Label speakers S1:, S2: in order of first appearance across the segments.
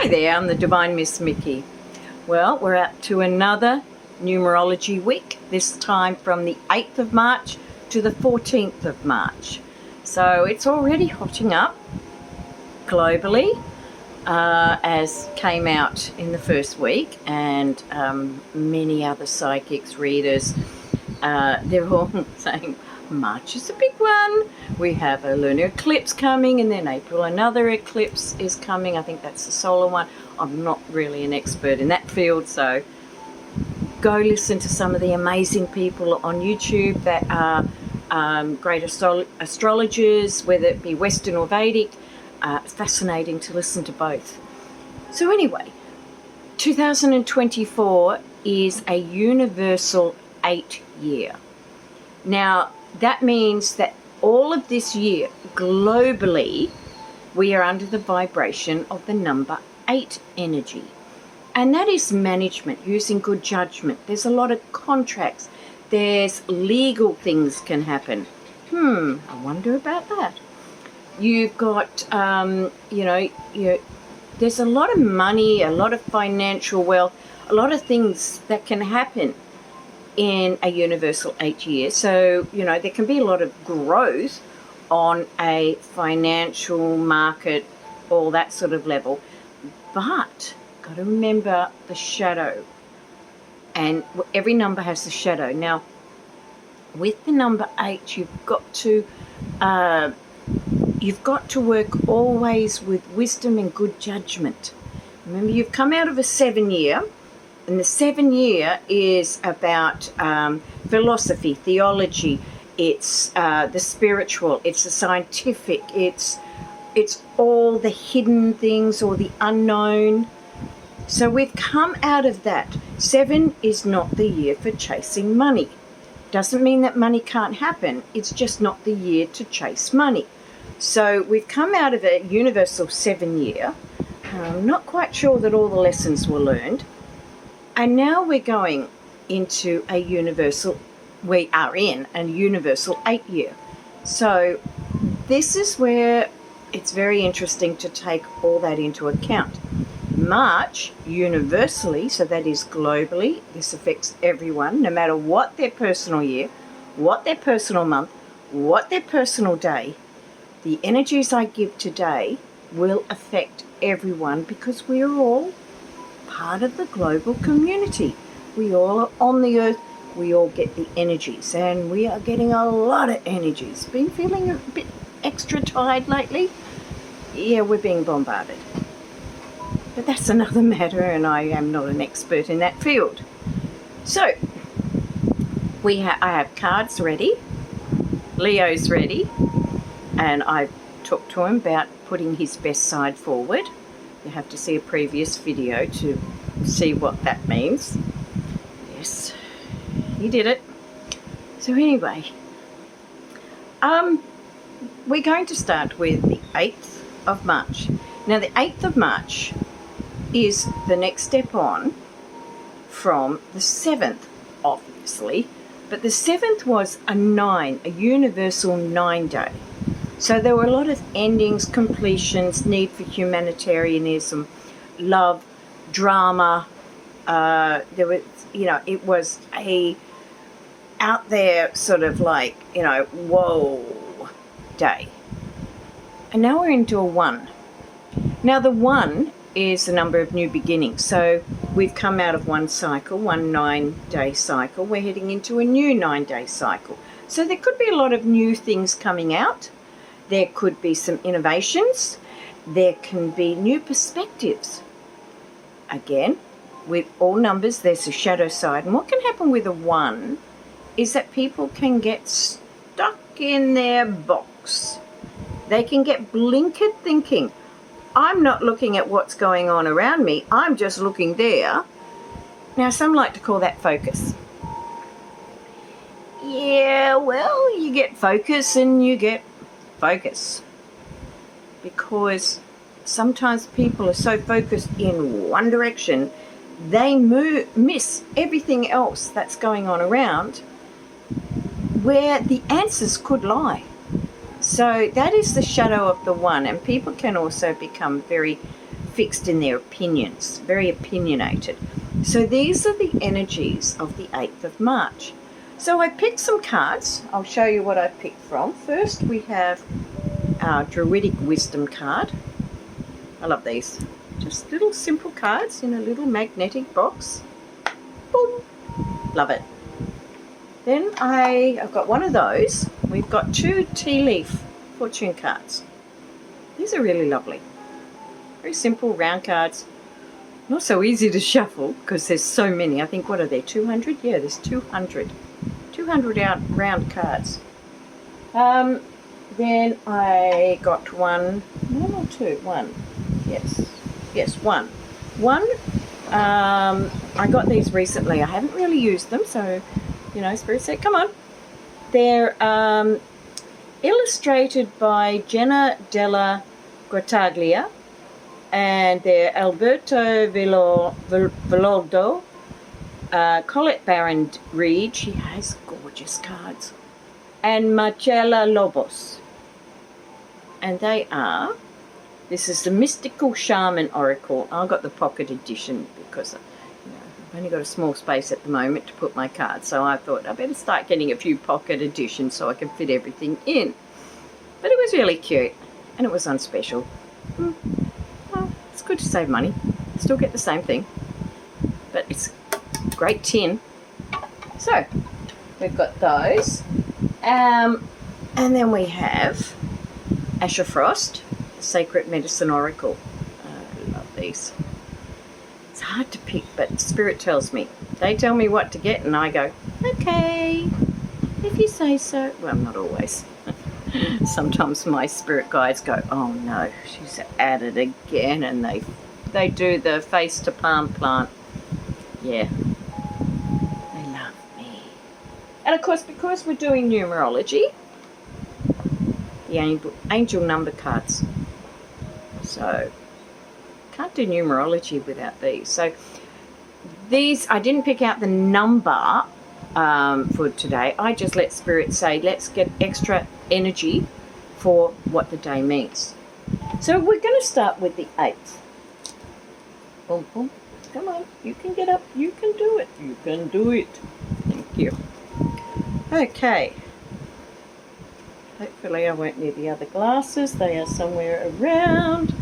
S1: Hi there, I'm the Divine Miss Mikki. Well, we're up to another numerology week, this time from the 8th of March to the 14th of March. So it's already hotting up globally, as came out in the first week, and many other psychics, readers, they're all saying March is a big one. We have a lunar eclipse coming, and then April another eclipse is coming. I think that's the solar one. I'm not really an expert in that field, so go listen to some of the amazing people on YouTube that are great astrologers, whether it be Western or Vedic. It's fascinating to listen to both. So anyway, 2024 is a universal 8-year. Now, that means that all of this year, globally, we are under the vibration of the number 8 energy. And that is management, using good judgment. There's a lot of contracts. There's legal things can happen. I wonder about that. You've got, there's a lot of money, a lot of financial wealth, a lot of things that can happen in a universal 8 years. So, there can be a lot of growth on a financial market, all that sort of level. But got to remember the shadow. And every number has a shadow. Now, with the number 8, you've got to work always with wisdom and good judgment. Remember, you've come out of a 7-year. And the 7-year is about philosophy, theology. It's the spiritual. It's the scientific. It's all the hidden things or the unknown. So we've come out of that. 7 is not the year for chasing money. Doesn't mean that money can't happen. It's just not the year to chase money. So we've come out of a universal 7-year. I'm not quite sure that all the lessons were learned. And now we're going into we are in a universal 8-year. So this is where it's very interesting to take all that into account. March, universally, so that is globally, this affects everyone, no matter what their personal year, what their personal month, what their personal day. The energies I give today will affect everyone because we are all part of the global community. We all are on the earth. We all get the energies, and we are getting a lot of energies. Been feeling a bit extra tired lately? Yeah, we're being bombarded. But that's another matter, and I am not an expert in that field. So, I have cards ready. Leo's ready. And I've talked to him about putting his best side forward. You have to see a previous video to see what that means. Yes, he did it. So anyway, we're going to start with the 8th of March. Now, the 8th of March is the next step on from the 7th, obviously. But the 7th was a 9, a universal 9-day. So there were a lot of endings, completions, need for humanitarianism, love, drama. There was, it was a out there sort of like, whoa day. And now we're into a 1. Now the 1 is the number of new beginnings. So we've come out of one cycle, one 9-day cycle. We're heading into a new 9-day cycle. So there could be a lot of new things coming out. There could be some innovations. There can be new perspectives. Again, with all numbers, there's a shadow side. And what can happen with a 1 is that people can get stuck in their box. They can get blinkered thinking, I'm not looking at what's going on around me. I'm just looking there. Now, some like to call that focus. Yeah, well, you get focus and you get focus, because sometimes people are so focused in one direction they miss everything else that's going on around where the answers could lie. So that is the shadow of the 1, and people can also become very fixed in their opinions, very opinionated. So these are the energies of the 8th of March. So I picked some cards. I'll show you what I picked from. First we have our Druidic Wisdom card. I love these. Just little simple cards in a little magnetic box. Boom. Love it. Then I've got one of those. We've got 2 tea leaf fortune cards. These are really lovely. Very simple round cards. Not so easy to shuffle because there's so many. I think, what are there, 200? Yeah, there's 200. 200 round cards. Then I got one or two? One. Yes, one. One, I got these recently. I haven't really used them, so, you know, Spirit said, come on. They're illustrated by Jenna Della Grottaglia, and they're Alberto Villoldo, Colette Baron Reed, she has gorgeous cards, and Marcella Lobos. And they are, this is the Mystical Shaman Oracle. I got the pocket edition because, you know, I've only got a small space at the moment to put my cards, so I thought I better start getting a few pocket editions so I can fit everything in. But it was really cute, and it was on special. Well, it's good to save money. Still get the same thing, but it's great tin. So we've got those, and then we have Asher Frost, Sacred Medicine Oracle. I love these. It's hard to pick, but Spirit tells me. They tell me what to get, and I go, okay, if you say so. Well, not always. Sometimes my spirit guides go, oh no, she's at it again, and they do the face to palm plant. Yeah, they love me. And of course, because we're doing numerology, the angel number cards. So can't do numerology without these. So these, I didn't pick out the number for today. I just let Spirit say, let's get extra energy for what the day means. So we're going to start with the 8th. Boom, boom. Come on, you can get up. You can do it. You can do it. Thank you. Okay. Hopefully I won't need the other glasses. They are somewhere around.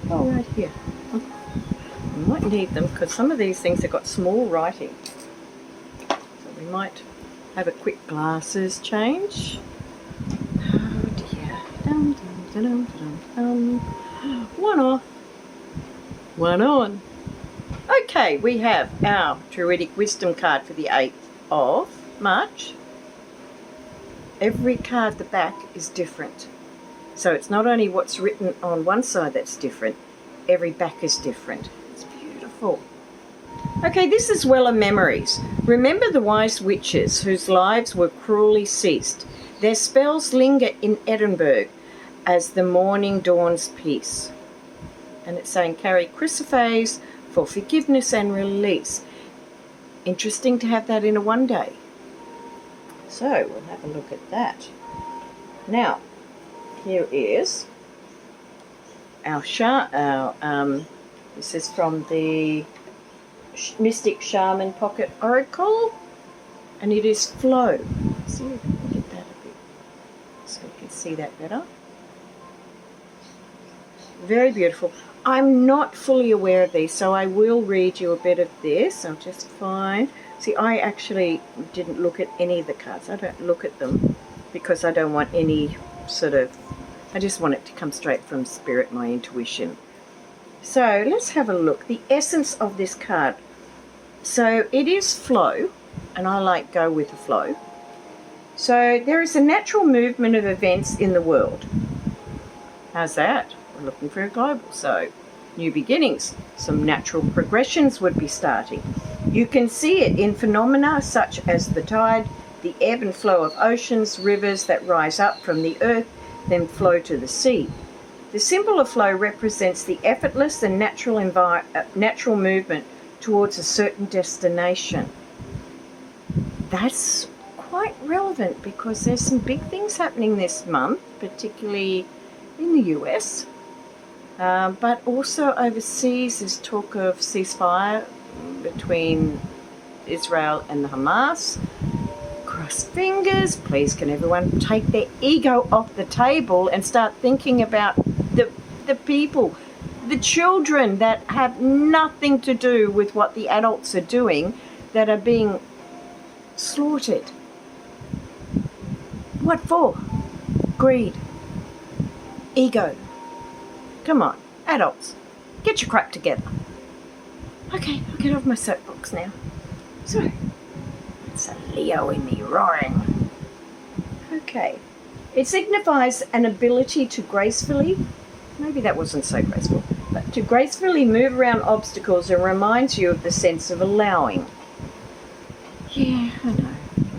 S1: Oh, right here. I might need them because some of these things have got small writing. So we might have a quick glasses change. Oh dear. Dum, dum, dum, dum, dum. One off. One on. Okay, we have our Druidic Wisdom card for the 8th of March. Every card at the back is different. So it's not only what's written on one side that's different, every back is different. It's beautiful. Okay, this is Weller Memories. Remember the wise witches whose lives were cruelly seized. Their spells linger in Edinburgh as the morning dawns peace. And it's saying carry crucifix for forgiveness and release. Interesting to have that in a one day. So we'll have a look at that. Now, here is our this is from the Mystic Shaman Pocket Oracle, and it is flow. Let's see if we can get that a bit so you can see that better. Very beautiful. I'm not fully aware of these, so I will read you a bit of this. I'll just find. See, I actually didn't look at any of the cards. I don't look at them because I don't want any sort of, I just want it to come straight from Spirit, my intuition. So let's have a look. The essence of this card. So it is flow, and I like go with the flow. So there is a natural movement of events in the world. How's that? We're looking for a global. So new beginnings, some natural progressions would be starting. You can see it in phenomena such as the tide, the ebb and flow of oceans, rivers that rise up from the earth, then flow to the sea. The symbol of flow represents the effortless and natural movement towards a certain destination. That's quite relevant because there's some big things happening this month, particularly in the US. But also overseas, there's talk of ceasefire between Israel and the Hamas. Cross fingers. Please, can everyone take their ego off the table and start thinking about the people, the children that have nothing to do with what the adults are doing, that are being slaughtered. What for? Greed. Ego. Come on, adults, get your crap together. Okay, I'll get off my soapbox now. So, it's a Leo in me roaring. Okay. It signifies an ability to gracefully, maybe that wasn't so graceful, but to gracefully move around obstacles and reminds you of the sense of allowing. Yeah, I know.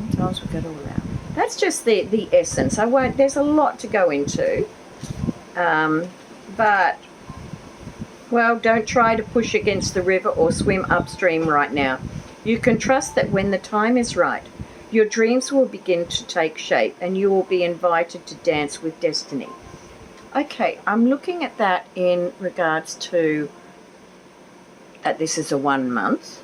S1: Sometimes we've got to allow. That's just the essence. There's a lot to go into. But, well, don't try to push against the river or swim upstream right now. You can trust that when the time is right, your dreams will begin to take shape and you will be invited to dance with destiny. Okay, I'm looking at that in regards to, this is a 1 month,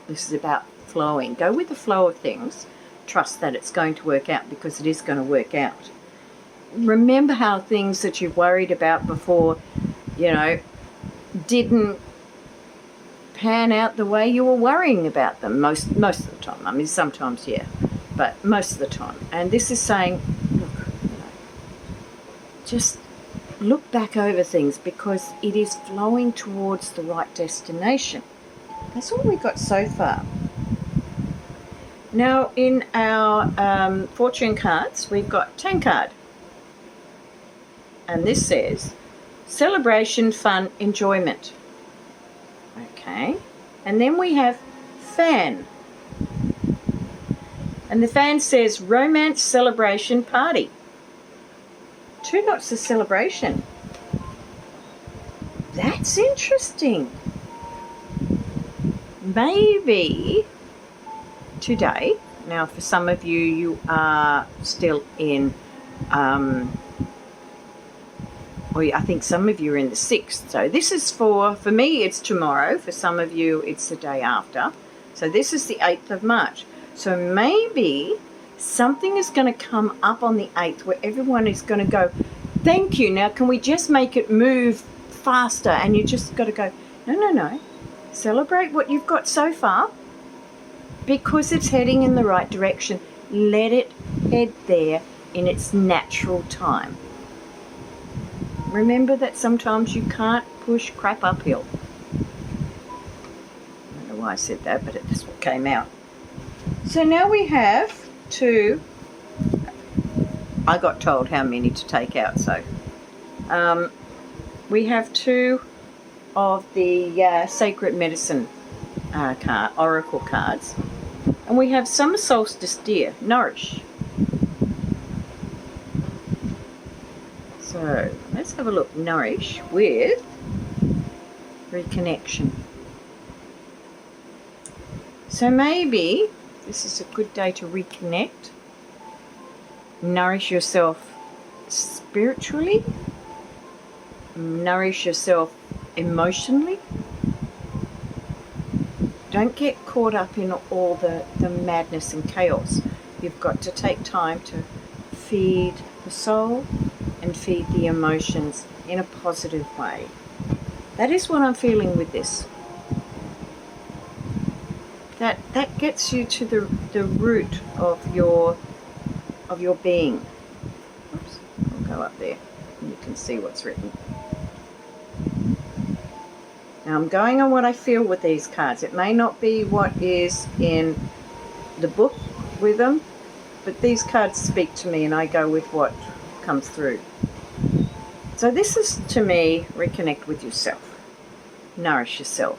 S1: this is about flowing. Go with the flow of things. Trust that it's going to work out, because it is going to work out. Remember how things that you've worried about before, didn't pan out the way you were worrying about them most of the time. I mean, sometimes, yeah, but most of the time. And this is saying, look, just look back over things, because it is flowing towards the right destination. That's all we got so far. Now, in our fortune cards, we've got 10 card. And this says, celebration, fun, enjoyment. Okay. And then we have fan. And the fan says, romance, celebration, party. 2 knots of celebration. That's interesting. Maybe today, now for some of you, you are still in, I think some of you are in the 6th. So this is for me, it's tomorrow. For some of you, it's the day after. So this is the 8th of March. So maybe something is going to come up on the 8th where everyone is going to go, thank you. Now, can we just make it move faster? And you just got to go, no. Celebrate what you've got so far, because it's heading in the right direction. Let it head there in its natural time. Remember that sometimes you can't push crap uphill. I don't know why I said that, but that's what came out. So now we have 2. I got told how many to take out, so we have 2 of the Sacred Medicine Oracle cards. And we have Summer Solstice Deer, Nourish. So let's have a look. Nourish with Reconnection. So maybe this is a good day to reconnect. Nourish yourself spiritually. Nourish yourself emotionally. Don't get caught up in all the madness and chaos. You've got to take time to feed the soul and feed the emotions in a positive way. That is what I'm feeling with this. That gets you to the root of your being. Oops, I'll go up there and you can see what's written. Now I'm going on what I feel with these cards. It may not be what is in the book with them, but these cards speak to me and I go with what comes through. So this is, to me, reconnect with yourself. Nourish yourself.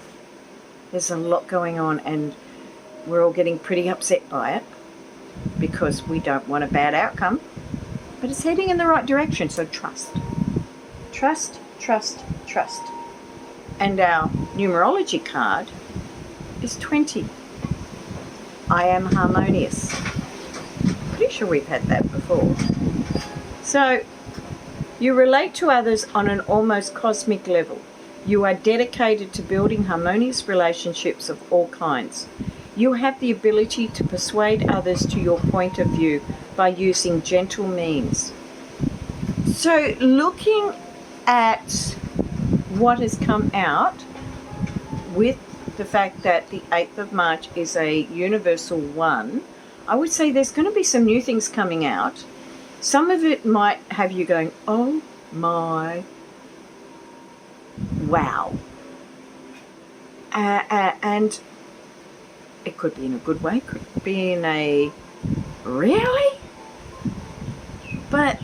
S1: There's a lot going on and we're all getting pretty upset by it because we don't want a bad outcome, but it's heading in the right direction, so trust. Trust, trust, trust. And our numerology card is 20. I am harmonious. Pretty sure we've had that before. So, you relate to others on an almost cosmic level. You are dedicated to building harmonious relationships of all kinds. You have the ability to persuade others to your point of view by using gentle means. So, looking at what has come out with the fact that the 8th of March is a universal one, I would say there's going to be some new things coming out. Some of it might have you going, oh my, wow. And it could be in a good way, could be in a, really? But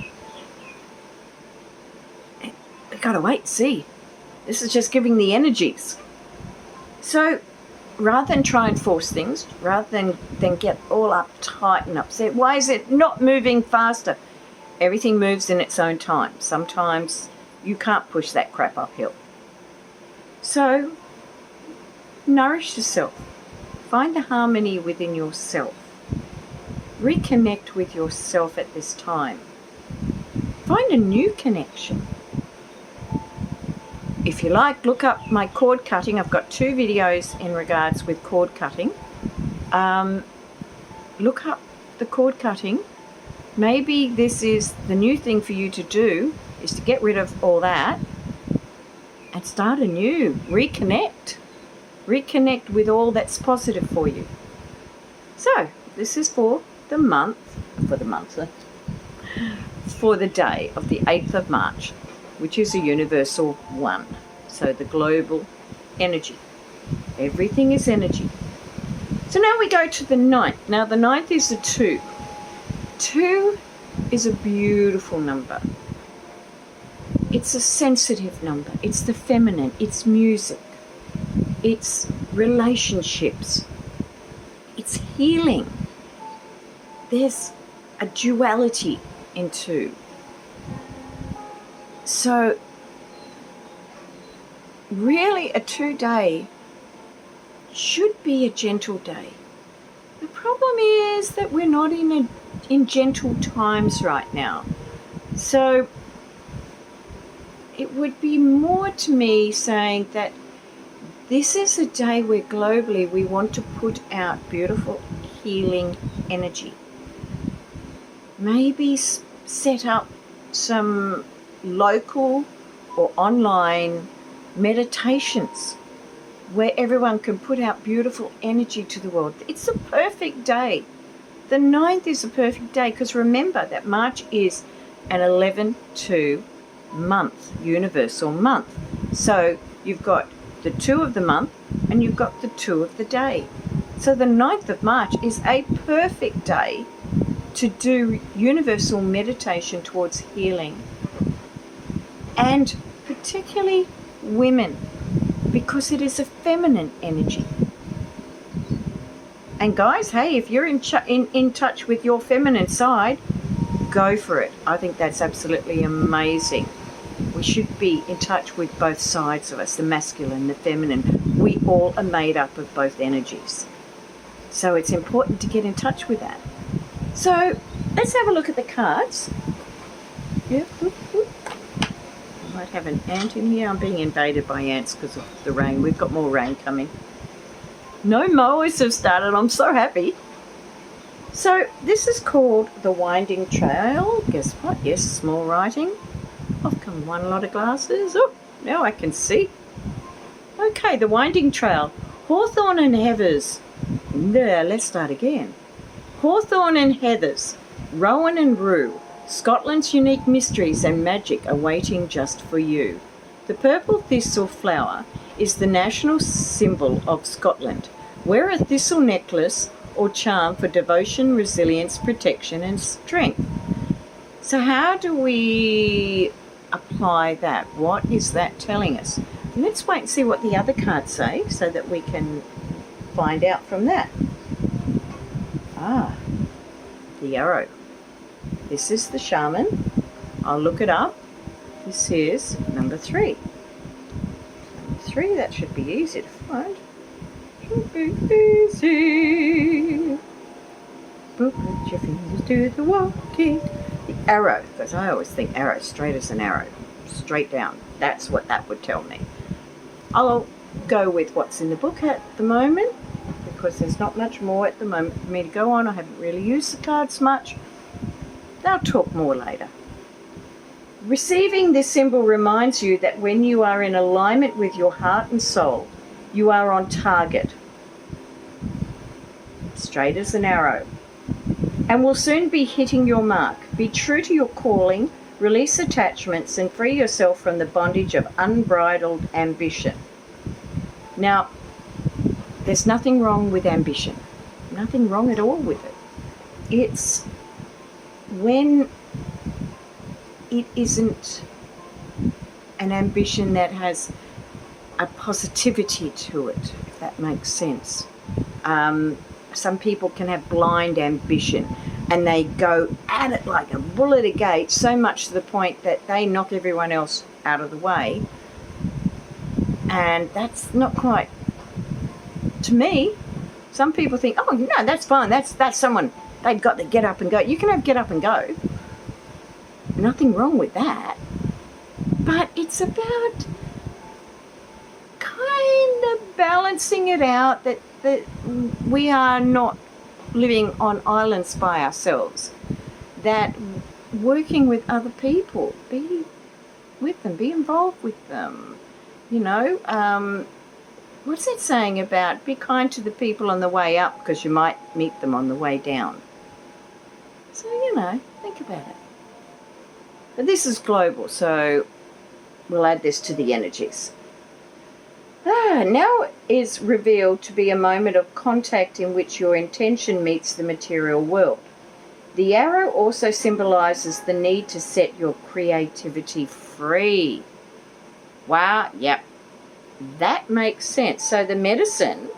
S1: I gotta wait and see. This is just giving the energies. So rather than try and force things, rather than get all uptight and upset, why is it not moving faster? Everything moves in its own time. Sometimes you can't push that crap uphill. So nourish yourself. Find the harmony within yourself. Reconnect with yourself at this time. Find a new connection. If you like, look up my cord cutting. I've got 2 videos in regards with cord cutting. Look up the cord cutting. Maybe this is the new thing for you to do, is to get rid of all that and start anew. Reconnect. Reconnect with all that's positive for you. So, this is for the day of the 8th of March, which is a universal one. So the global energy. Everything is energy. So now we go to the 9th. Now the 9th is a 2. 2 is a beautiful number. It's a sensitive number. It's the feminine. It's music. It's relationships. It's healing. There's a duality in 2. So really a 2 day should be a gentle day. The problem is that we're not in gentle times right now. So it would be more to me saying that this is a day where globally we want to put out beautiful healing energy. Maybe set up some local or online meditations where everyone can put out beautiful energy to the world. It's a perfect day. The 9th is a perfect day because remember that March is an 11-2 month, universal month. So you've got the 2 of the month and you've got the 2 of the day. So the 9th of March is a perfect day to do universal meditation towards healing. And particularly women, because it is a feminine energy. And guys, hey, if you're in touch with your feminine side, go for it. I think that's absolutely amazing. We should be in touch with both sides of us, the masculine, the feminine. We all are made up of both energies. So it's important to get in touch with that. So let's have a look at the cards. Yep. I might have an ant in here. I'm being invaded by ants because of the rain. We've got more rain coming. No mowers have started. I'm so happy. So this is called the Winding Trail. Guess what? Yes, small writing. Off come one lot of glasses. Oh, now I can see. Okay, the Winding Trail. Hawthorn and heathers. There, let's start again. Hawthorn and heathers. Rowan and rue. Scotland's unique mysteries and magic are waiting just for you. The purple thistle flower is the national symbol of Scotland. Wear a thistle necklace or charm for devotion, resilience, protection and strength. So how do we apply that? What is that telling us? Let's wait and see what the other cards say so that we can find out from that. Ah, the arrow. This is the shaman. I'll look it up. This is number 3. Number 3, that should be easy to find. Should be easy. Put your fingers to the walking. The arrow, because I always think arrow, straight as an arrow, straight down. That's what that would tell me. I'll go with what's in the book at the moment, because there's not much more at the moment for me to go on. I haven't really used the cards much. They'll talk more later. Receiving this symbol reminds you that when you are in alignment with your heart and soul, you are on target, straight as an arrow, and will soon be hitting your mark. Be true to your calling, release attachments, and free yourself from the bondage of unbridled ambition. Now, there's nothing wrong with ambition. Nothing wrong at all with it. It's when it isn't an ambition that has a positivity to it, if that makes sense. Some people can have blind ambition and they go at it like a bull at a gate, so much to the point that they knock everyone else out of the way. And that's not quite, to me. Some people think, oh no, that's fine, that's someone, they've got to get up and go. You can have get up and go. Nothing wrong with that. But it's about kind of balancing it out, that we are not living on islands by ourselves, that working with other people, be with them, be involved with them. You know, what's that saying about be kind to the people on the way up because you might meet them on the way down? So, you know, think about it. But this is global, so we'll add this to the energies. Now is revealed to be a moment of contact in which your intention meets the material world. The arrow also symbolizes the need to set your creativity free. Wow, yep, that makes sense. So the medicine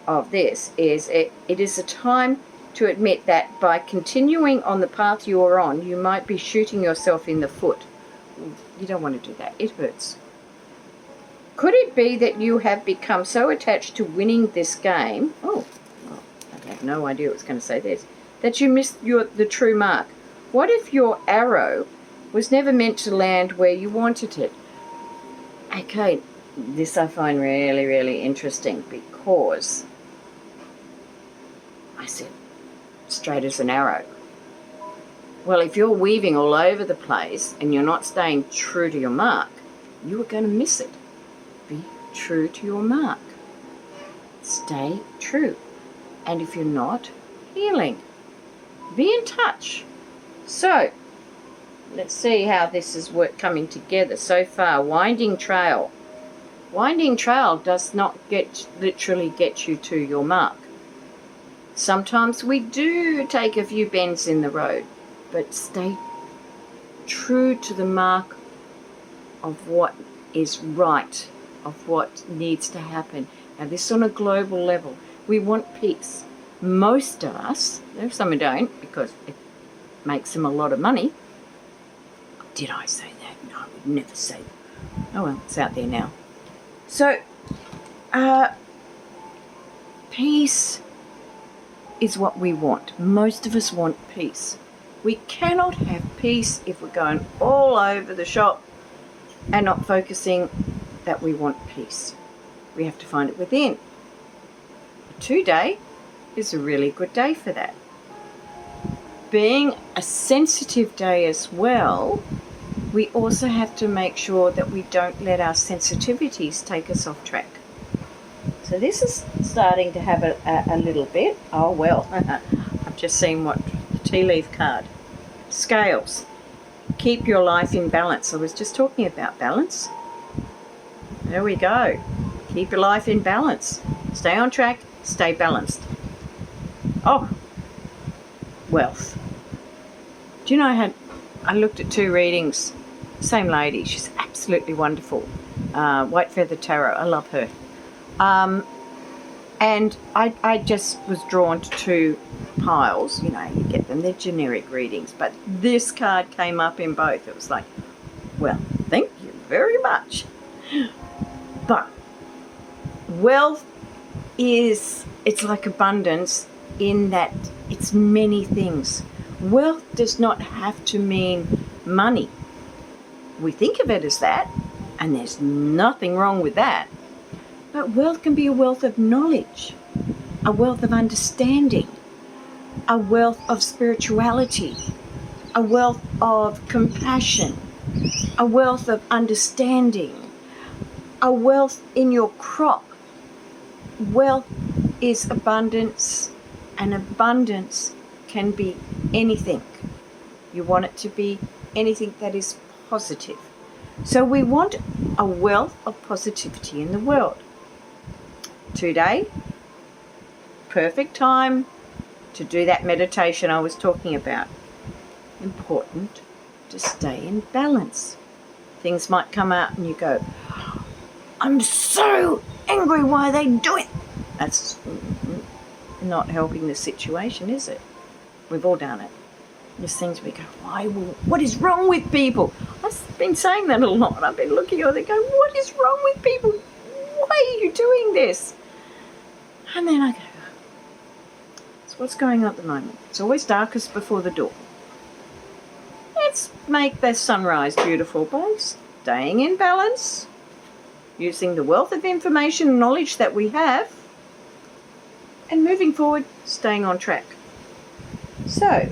S1: of this is it is a time to admit that by continuing on the path you are on, you might be shooting yourself in the foot. You don't want to do that. It hurts. Could it be that you have become so attached to winning this game? Oh, I had no idea it was going to say this. That you missed the true mark. What if your arrow was never meant to land where you wanted it? Okay, this I find really, really interesting, because I said straight as an arrow. Well, if you're weaving all over the place and you're not staying true to your mark, you are going to miss it. Be true to your mark. Stay true. And if you're not, healing. Be in touch. So, let's see how this is coming together so far. Winding trail. Winding trail does not literally get you to your mark. Sometimes we do take a few bends in the road, but stay true to the mark of what is right, of what needs to happen. Now, this on a global level. We want peace. Most of us, some who don't, because it makes them a lot of money. Did I say that? No, I would never say that. Oh well, it's out there now. So, peace is what we want. Most of us want peace. We cannot have peace if we're going all over the shop and not focusing that we want peace. We have to find it within. Today is a really good day for that. Being a sensitive day as well, we also have to make sure that we don't let our sensitivities take us off track. So this is starting to have a little bit. Oh well, I've just seen what the tea leaf card. Scales. Keep your life in balance. I was just talking about balance. There we go. Keep your life in balance. Stay on track, stay balanced. Oh, wealth. Do you know I looked at 2 readings, same lady, she's absolutely wonderful. White Feather Tarot, I love her. And I just was drawn to 2 piles, you know, you get them, they're generic readings, but this card came up in both. It was like, well, thank you very much. But wealth it's like abundance in that it's many things. Wealth does not have to mean money. We think of it as that, and there's nothing wrong with that. But wealth can be a wealth of knowledge, a wealth of understanding, a wealth of spirituality, a wealth of compassion, a wealth of understanding, a wealth in your crop. Wealth is abundance, and abundance can be anything. You want it to be anything that is positive. So we want a wealth of positivity in the world. Today, perfect time to do that meditation I was talking about. Important to stay in balance. Things might come out and you go, I'm so angry, why are they doing it? That's not helping the situation, is it? We've all done it. There's things we go, what is wrong with people? I've been saying that a lot. I've been looking at it going, what is wrong with people? Why are you doing this? And then I go, that's what's going on at the moment. It's always darkest before the dawn. Let's make the sunrise beautiful by staying in balance, using the wealth of information and knowledge that we have, and moving forward, staying on track. So,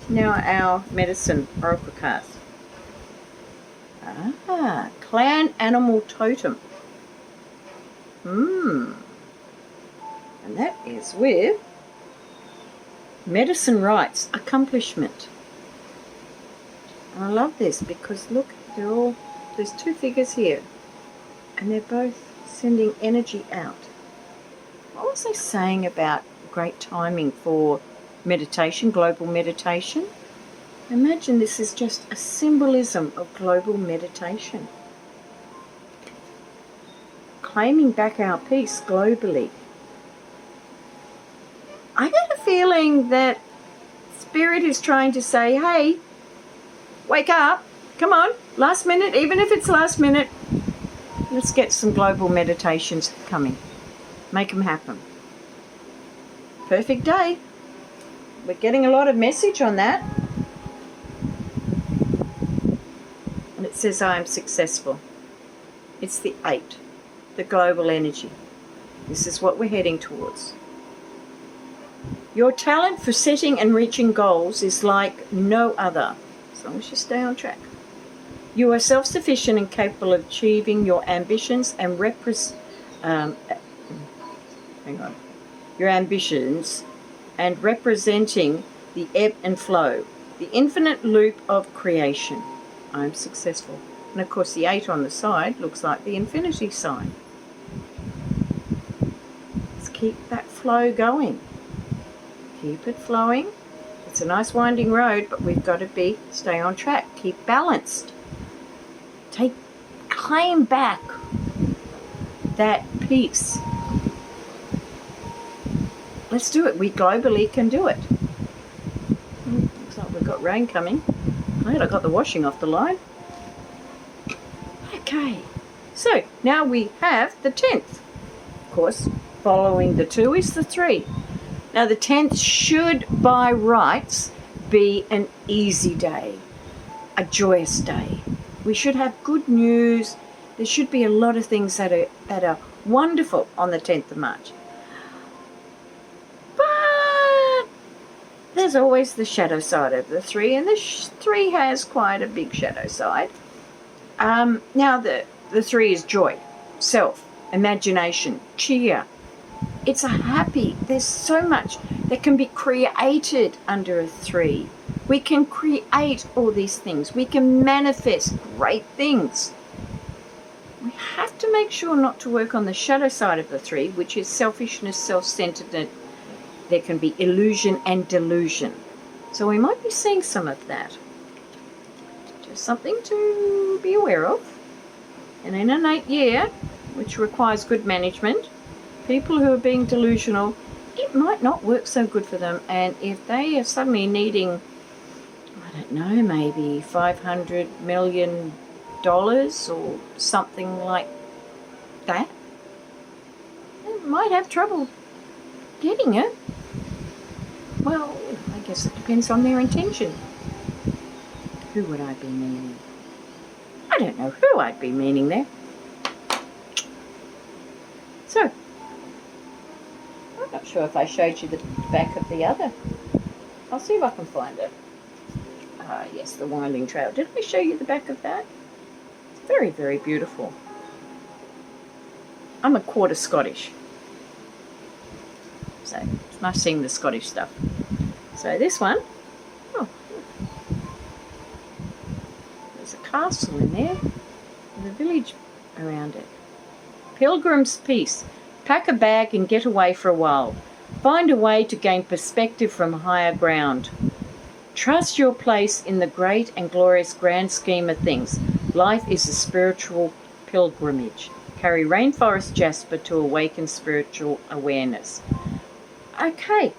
S1: now our medicine oracle cards. Clan animal totem. And that is with medicine rights, accomplishment. And I love this because look, there's two figures here and they're both sending energy out. What was I saying about great timing for meditation, global meditation? Imagine this is just a symbolism of global meditation. Claiming back our peace globally. I get a feeling that Spirit is trying to say, hey, wake up, come on, last minute, even if it's last minute, let's get some global meditations coming. Make them happen. Perfect day. We're getting a lot of message on that. And it says I am successful. It's the 8, the global energy. This is what we're heading towards. Your talent for setting and reaching goals is like no other, as long as you stay on track. You are self-sufficient and capable of achieving your ambitions and representing the ebb and flow, the infinite loop of creation. I am successful. And of course the 8 on the side looks like the infinity sign. Let's keep that flow going. Keep it flowing. It's a nice winding road, but we've got to stay on track. Keep balanced. Claim back that peace. Let's do it. We globally can do it. Looks like we've got rain coming. Glad I got the washing off the line. Okay. So now we have the 10th. Of course, following the 2 is the 3. Now the 10th should, by rights, be an easy day, a joyous day. We should have good news. There should be a lot of things that are wonderful on the 10th of March. But there's always the shadow side of the 3, and the 3 has quite a big shadow side. Now the 3 is joy, self, imagination, cheer. It's a happy, there's so much that can be created under a 3. We can create all these things. We can manifest great things. We have to make sure not to work on the shadow side of the 3, which is selfishness, self-centeredness. There can be illusion and delusion. So we might be seeing some of that. Just something to be aware of. And in an 8th year, which requires good management, people who are being delusional, it might not work so good for them. And if they are suddenly needing, I don't know, maybe $500 million or something like that, they might have trouble getting it. Well, I guess it depends on their intention. Who would I be meaning? I don't know who I'd be meaning there. So, I'm not sure if I showed you the back of the other. I'll see if I can find it. Yes, the winding trail. Did I show you the back of that? It's very, very beautiful. I'm a quarter Scottish. So, it's nice seeing the Scottish stuff. So this one, oh, there's a castle in there with a village around it. Pilgrim's Peace. Pack a bag and get away for a while. Find a way to gain perspective from higher ground. Trust your place in the great and glorious grand scheme of things. Life is a spiritual pilgrimage. Carry rainforest jasper to awaken spiritual awareness. Okay.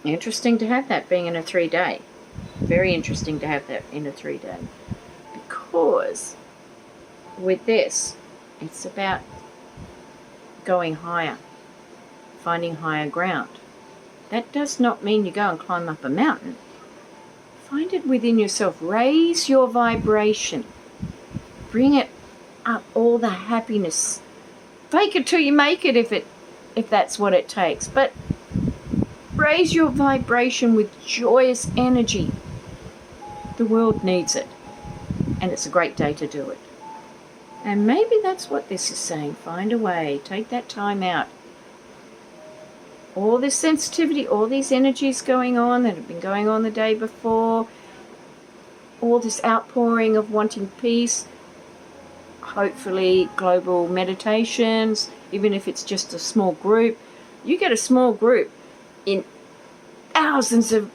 S1: Interesting to have that being in a 3-day. Very interesting to have that in a 3-day. Because with this, it's about going higher, finding higher ground. That does not mean you go and climb up a mountain. Find it within yourself. Raise your vibration. Bring it up, all the happiness. Fake it till you make it if that's what it takes. But raise your vibration with joyous energy. The world needs it. And it's a great day to do it. And maybe that's what this is saying. Find a way. Take that time out. All this sensitivity, all these energies going on that have been going on the day before, all this outpouring of wanting peace, hopefully global meditations, even if it's just a small group. You get a small group in thousands of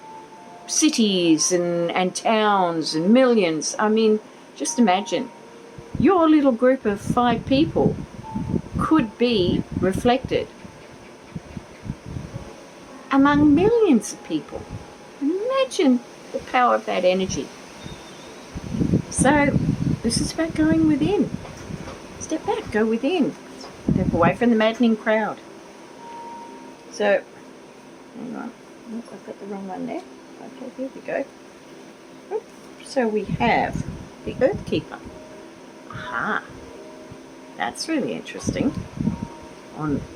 S1: cities and towns and millions. I mean, just imagine. Your little group of 5 people could be reflected among millions of people. Imagine the power of that energy. So, this is about going within. Step back, go within. Step away from the maddening crowd. So, hang on. Oh, I've got the wrong one there. Okay, here we go. So we have the Earth Keeper. Aha. That's really interesting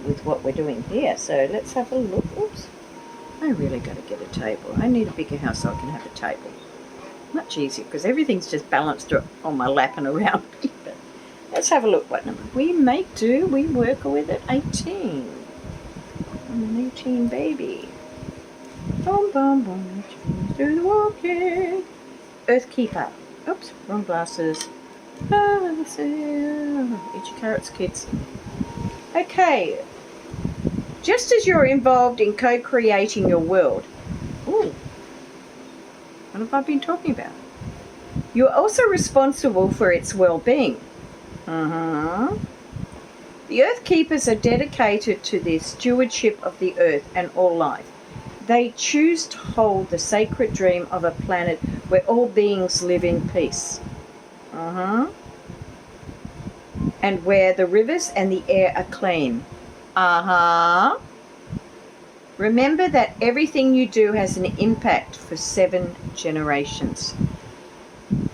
S1: with what we're doing here. So let's have a look. Oops. I really got to get a table. I need a bigger house so I can have a table. Much easier because everything's just balanced on my lap and around me. But let's have a look what number. We make do, we work with it. 18. I'm an 18 baby. Boom, boom, boom. Do the walking. Earth Keeper. Oops, wrong glasses. Eat your carrots, kids. Okay. Just as you're involved in co-creating your world. Ooh. What have I been talking about? You're also responsible for its well-being. The Earth Keepers are dedicated to the stewardship of the Earth and all life. They choose to hold the sacred dream of a planet where all beings live in peace. And where the rivers and the air are clean. Remember that everything you do has an impact for 7 generations.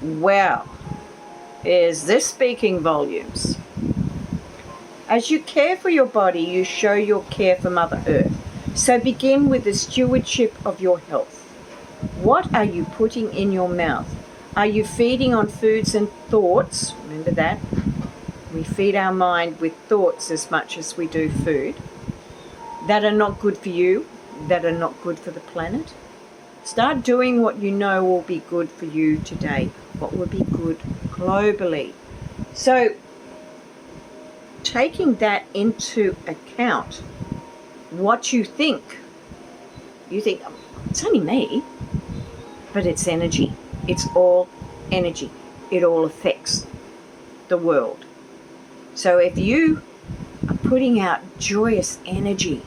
S1: Well, is this speaking volumes? As you care for your body, you show your care for Mother Earth. So begin with the stewardship of your health. What are you putting in your mouth? Are you feeding on foods and thoughts? Remember that? We feed our mind with thoughts as much as we do food. That are not good for you, that are not good for the planet. Start doing what you know will be good for you today, what will be good globally. So, taking that into account, what you think, it's only me, but it's energy. It's all energy. It all affects the world. So if you are putting out joyous energy,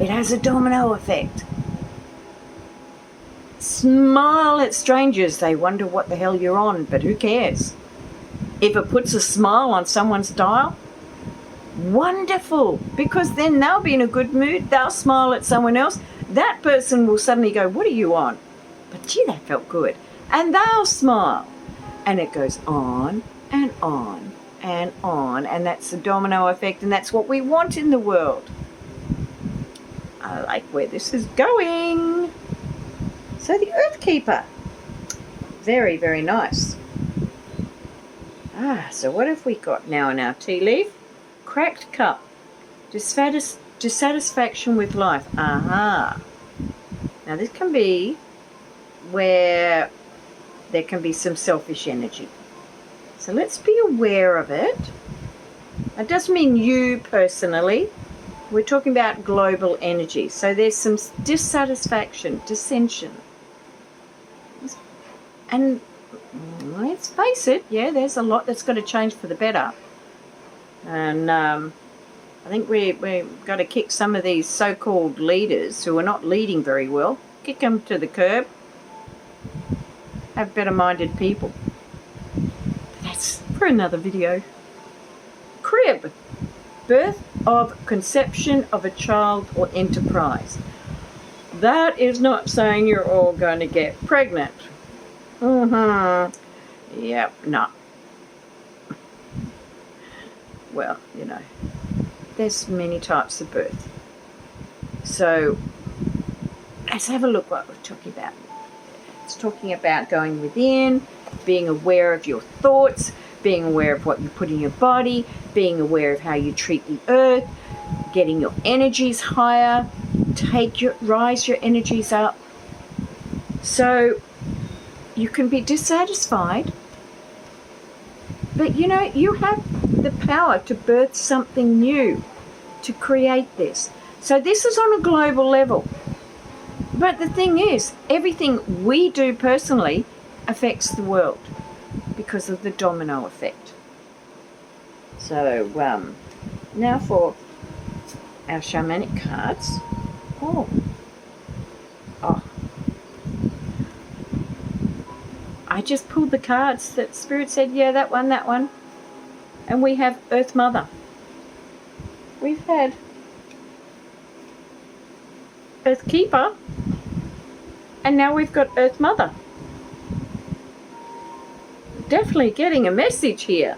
S1: it has a domino effect. Smile at strangers. They wonder what the hell you're on, but who cares? If it puts a smile on someone's dial, wonderful, because then they'll be in a good mood. They'll smile at someone else, that person will suddenly go, what are you on? But gee, that felt good. And they'll smile. And it goes on and on and on. And that's the domino effect, and that's what we want in the world. I like where this is going. So the Earth Keeper. Very, very nice. So what have we got now in our tea leaf? Cracked cup. Dissatisfaction with life. Now this can be where there can be some selfish energy. So let's be aware of it. It doesn't mean you personally. We're talking about global energy. So there's some dissatisfaction, dissension. And let's face it, yeah, there's a lot that's got to change for the better. And I think we've got to kick some of these so-called leaders who are not leading very well, kick them to the curb, have better-minded people. That's for another video. Crib, birth of conception of a child or enterprise. That is not saying you're all going to get pregnant. Yep, no. Well, you know, there's many types of birth. So let's have a look what we're talking about. It's talking about going within, being aware of your thoughts, being aware of what you put in your body, being aware of how you treat the earth, getting your energies higher, rise your energies up. So you can be dissatisfied, but you know, you have the power to birth something new, to create this. So this is on a global level. But the thing is, everything we do personally affects the world because of the domino effect. So now for our shamanic cards. Oh. I just pulled the cards that Spirit said, yeah, that one. And we have Earth Mother. We've had Earth Keeper. And now we've got Earth Mother. Definitely getting a message here.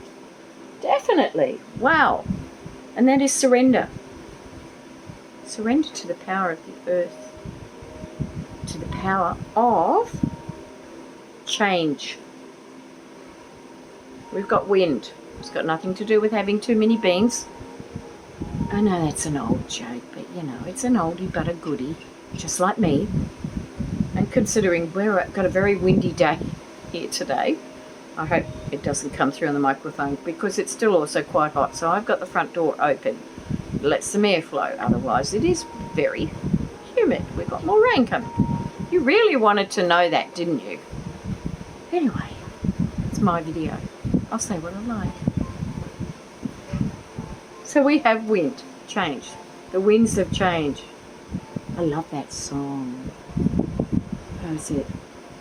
S1: Definitely. Wow. And that is surrender. Surrender to the power of the earth. To the power of change. We've got wind. It's got nothing to do with having too many beans. I know that's an old joke, but you know, it's an oldie but a goodie, just like me. And considering we've got a very windy day here today, I hope it doesn't come through on the microphone because it's still also quite hot. So I've got the front door open. It lets some air flow. Otherwise it is very humid. We've got more rain coming. You really wanted to know that, didn't you? Anyway, it's my video. I'll say what I like. So we have wind, change. The winds of change. I love that song. How is it?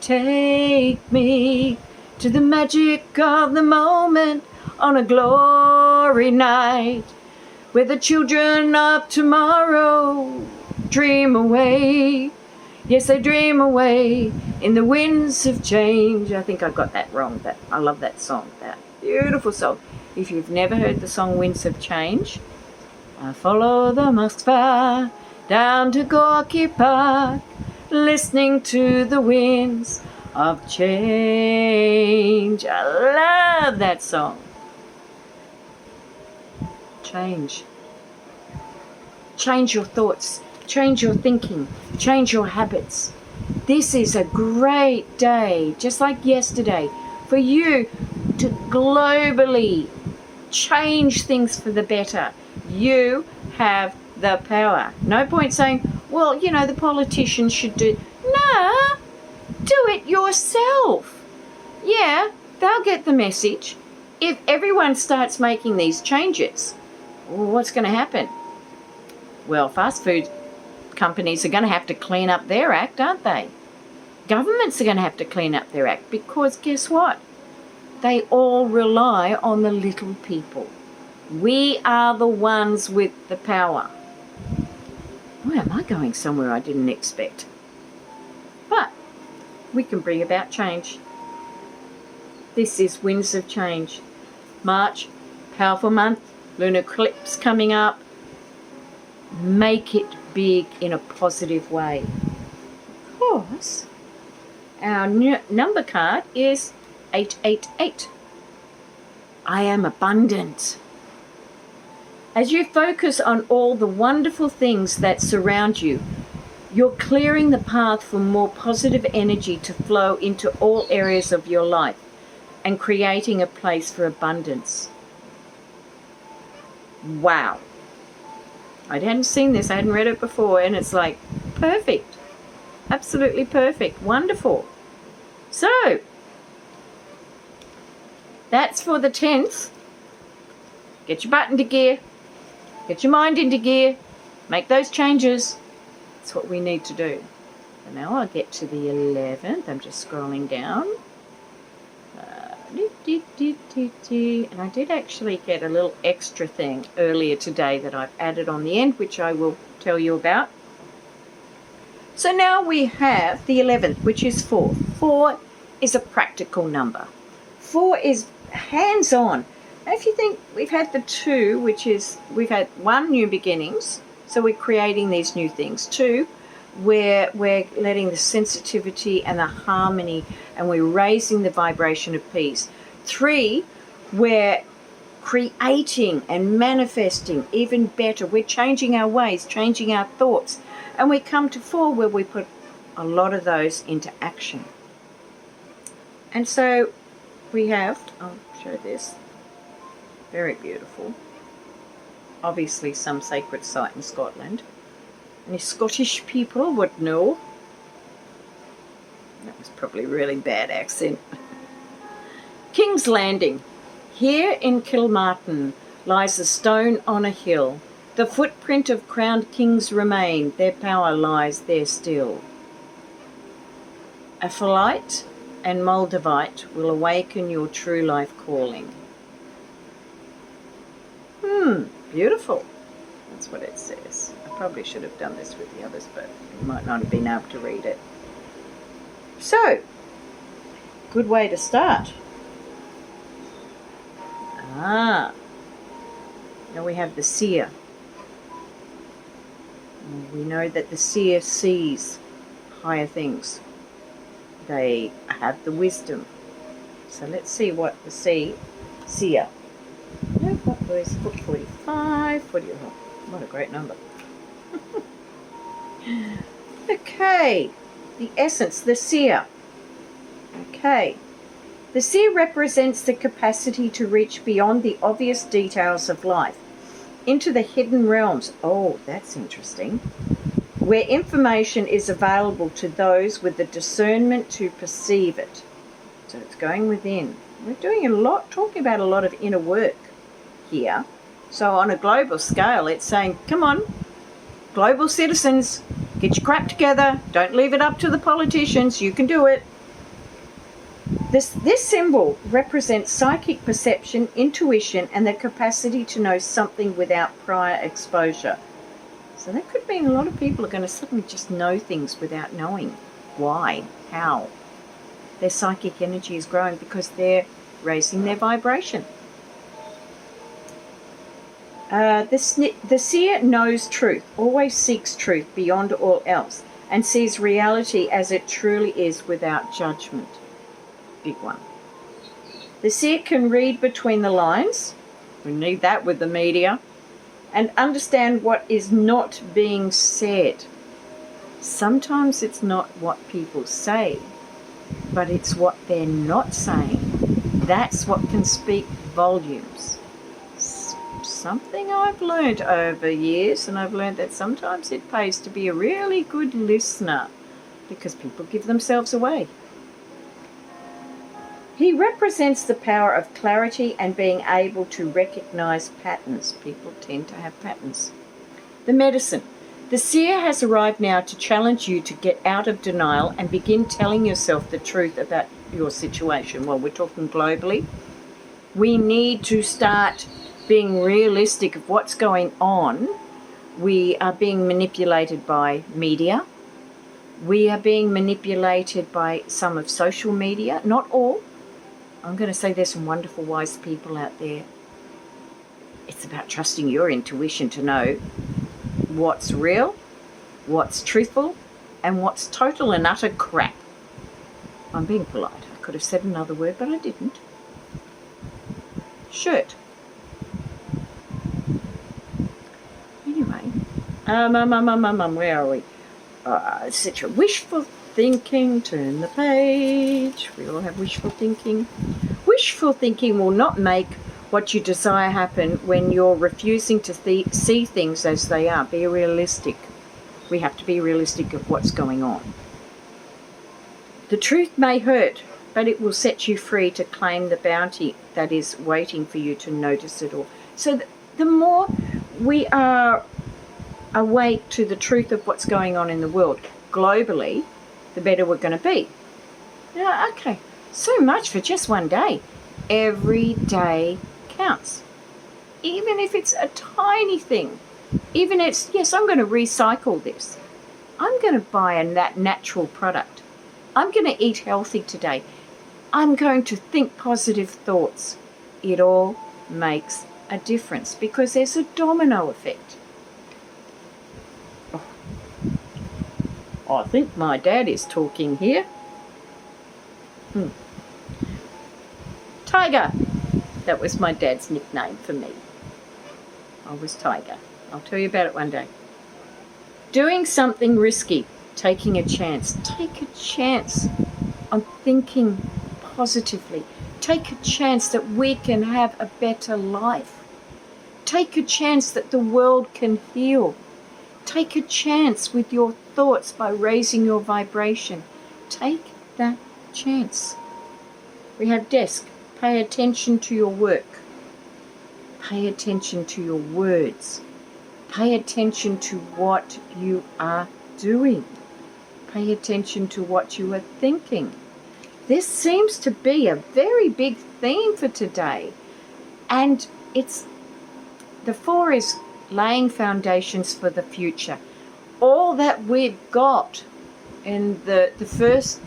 S1: Take me to the magic of the moment on a glory night where the children of tomorrow dream away. Yes, they dream away in the winds of change. I think I got that wrong, but I love that song. That beautiful song. If you've never heard the song Winds of Change, I follow the musk fire down to Gorky Park, listening to the winds of change. I love that song. Change. Change your thoughts. Change your thinking. Change your habits. This is a great day, just like yesterday, for you to globally change things for the better. You have the power. No point saying, well, you know, the politicians should do. No, do it yourself. Yeah, they'll get the message. If everyone starts making these changes, well, what's going to happen? Well, fast food companies are going to have to clean up their act, aren't they? Governments are going to have to clean up their act because guess what? They all rely on the little people. We are the ones with the power. why am I going somewhere I didn't expect? But we can bring about change. This is Winds of Change. March, powerful month, lunar eclipse coming up. Make it big in a positive way. Of course, our number card is 888. I am abundant. As you focus on all the wonderful things that surround you, you're clearing the path for more positive energy to flow into all areas of your life and creating a place for abundance. Wow. I hadn't seen this, I hadn't read it before, and it's like perfect. Absolutely perfect. Wonderful. So, that's for the 10th. Get your butt into gear. Get your mind into gear. Make those changes. That's what we need to do. So now I'll get to the 11th. I'm just scrolling down. And I did actually get a little extra thing earlier today that I've added on the end, which I will tell you about. So now we have the 11th, which is 4. 4 is a practical number. 4 is hands-on. If you think we've had the 2, which is we've had 1, new beginnings, so we're creating these new things. 2, we're letting the sensitivity and the harmony, and we're raising the vibration of peace. 3, we're creating and manifesting even better. We're changing our ways, changing our thoughts. And we come to 4 where we put a lot of those into action. And so we have, I'll show this, very beautiful. Obviously some sacred site in Scotland. Any Scottish people would know. That was probably a really bad accent. King's Landing. Here in Kilmartin lies a stone on a hill. The footprint of crowned kings remain, their power lies there still. Aphrodite and Moldavite will awaken your true life calling. Beautiful. That's what it says. I probably should have done this with the others, but you might not have been able to read it. So, good way to start. Now we have the seer. We know that the seer sees higher things. They have the wisdom. So let's see what the seer. No, what was 45? What a great number. Okay, the essence, the seer. Okay. The seer represents the capacity to reach beyond the obvious details of life, into the hidden realms. Oh, that's interesting. Where information is available to those with the discernment to perceive it. So it's going within. We're doing talking about a lot of inner work here. So on a global scale, it's saying, come on, global citizens, get your crap together. Don't leave it up to the politicians. You can do it. This symbol represents psychic perception, intuition, and the capacity to know something without prior exposure. So that could mean a lot of people are going to suddenly just know things without knowing why, how. Their psychic energy is growing because they're raising their vibration. The seer knows truth, always seeks truth beyond all else, and sees reality as it truly is without judgment. Big one. The seer can read between the lines. We need that with the media. And understand what is not being said. Sometimes it's not what people say, but it's what they're not saying. That's what can speak volumes. Something I've learned over years, and I've learned that sometimes it pays to be a really good listener because people give themselves away. He represents the power of clarity and being able to recognize patterns. People tend to have patterns. The medicine. The seer has arrived now to challenge you to get out of denial and begin telling yourself the truth about your situation. Well, we're talking globally. We need to start being realistic of what's going on We are being manipulated by media. We are being manipulated by some of social media. Not all. I'm going to say there's some wonderful, wise people out there. It's about trusting your intuition to know what's real, what's truthful, and what's total and utter crap. I'm being polite. I could have said another word, but I didn't. Shirt. Anyway, where are we? Such a wishful thinking. Turn the page. We all have wishful thinking. Wishful thinking will not make what you desire happen when you're refusing to see things as they are. Be realistic. We have to be realistic of what's going on. The truth may hurt, but it will set you free to claim the bounty that is waiting for you to notice it all. So the more we are awake to the truth of what's going on in the world globally, the better we're going to be. Yeah, okay, so much for just one day. Every day counts. Even if it's a tiny thing. Even if it's, yes, I'm going to recycle this. I'm going to buy that natural product. I'm going to eat healthy today. I'm going to think positive thoughts. It all makes a difference because there's a domino effect. I think my dad is talking here. Tiger. That was my dad's nickname for me. I was Tiger. I'll tell you about it one day. Doing something risky. Taking a chance. Take a chance on thinking positively. Take a chance that we can have a better life. Take a chance that the world can heal. Take a chance with your thoughts by raising your vibration. Take that chance. We have desk. Pay attention to your work. Pay attention to your words. Pay attention to what you are doing. Pay attention to what you are thinking. This seems to be a very big theme for today. And the 4 is laying foundations for the future. All that we've got in the first,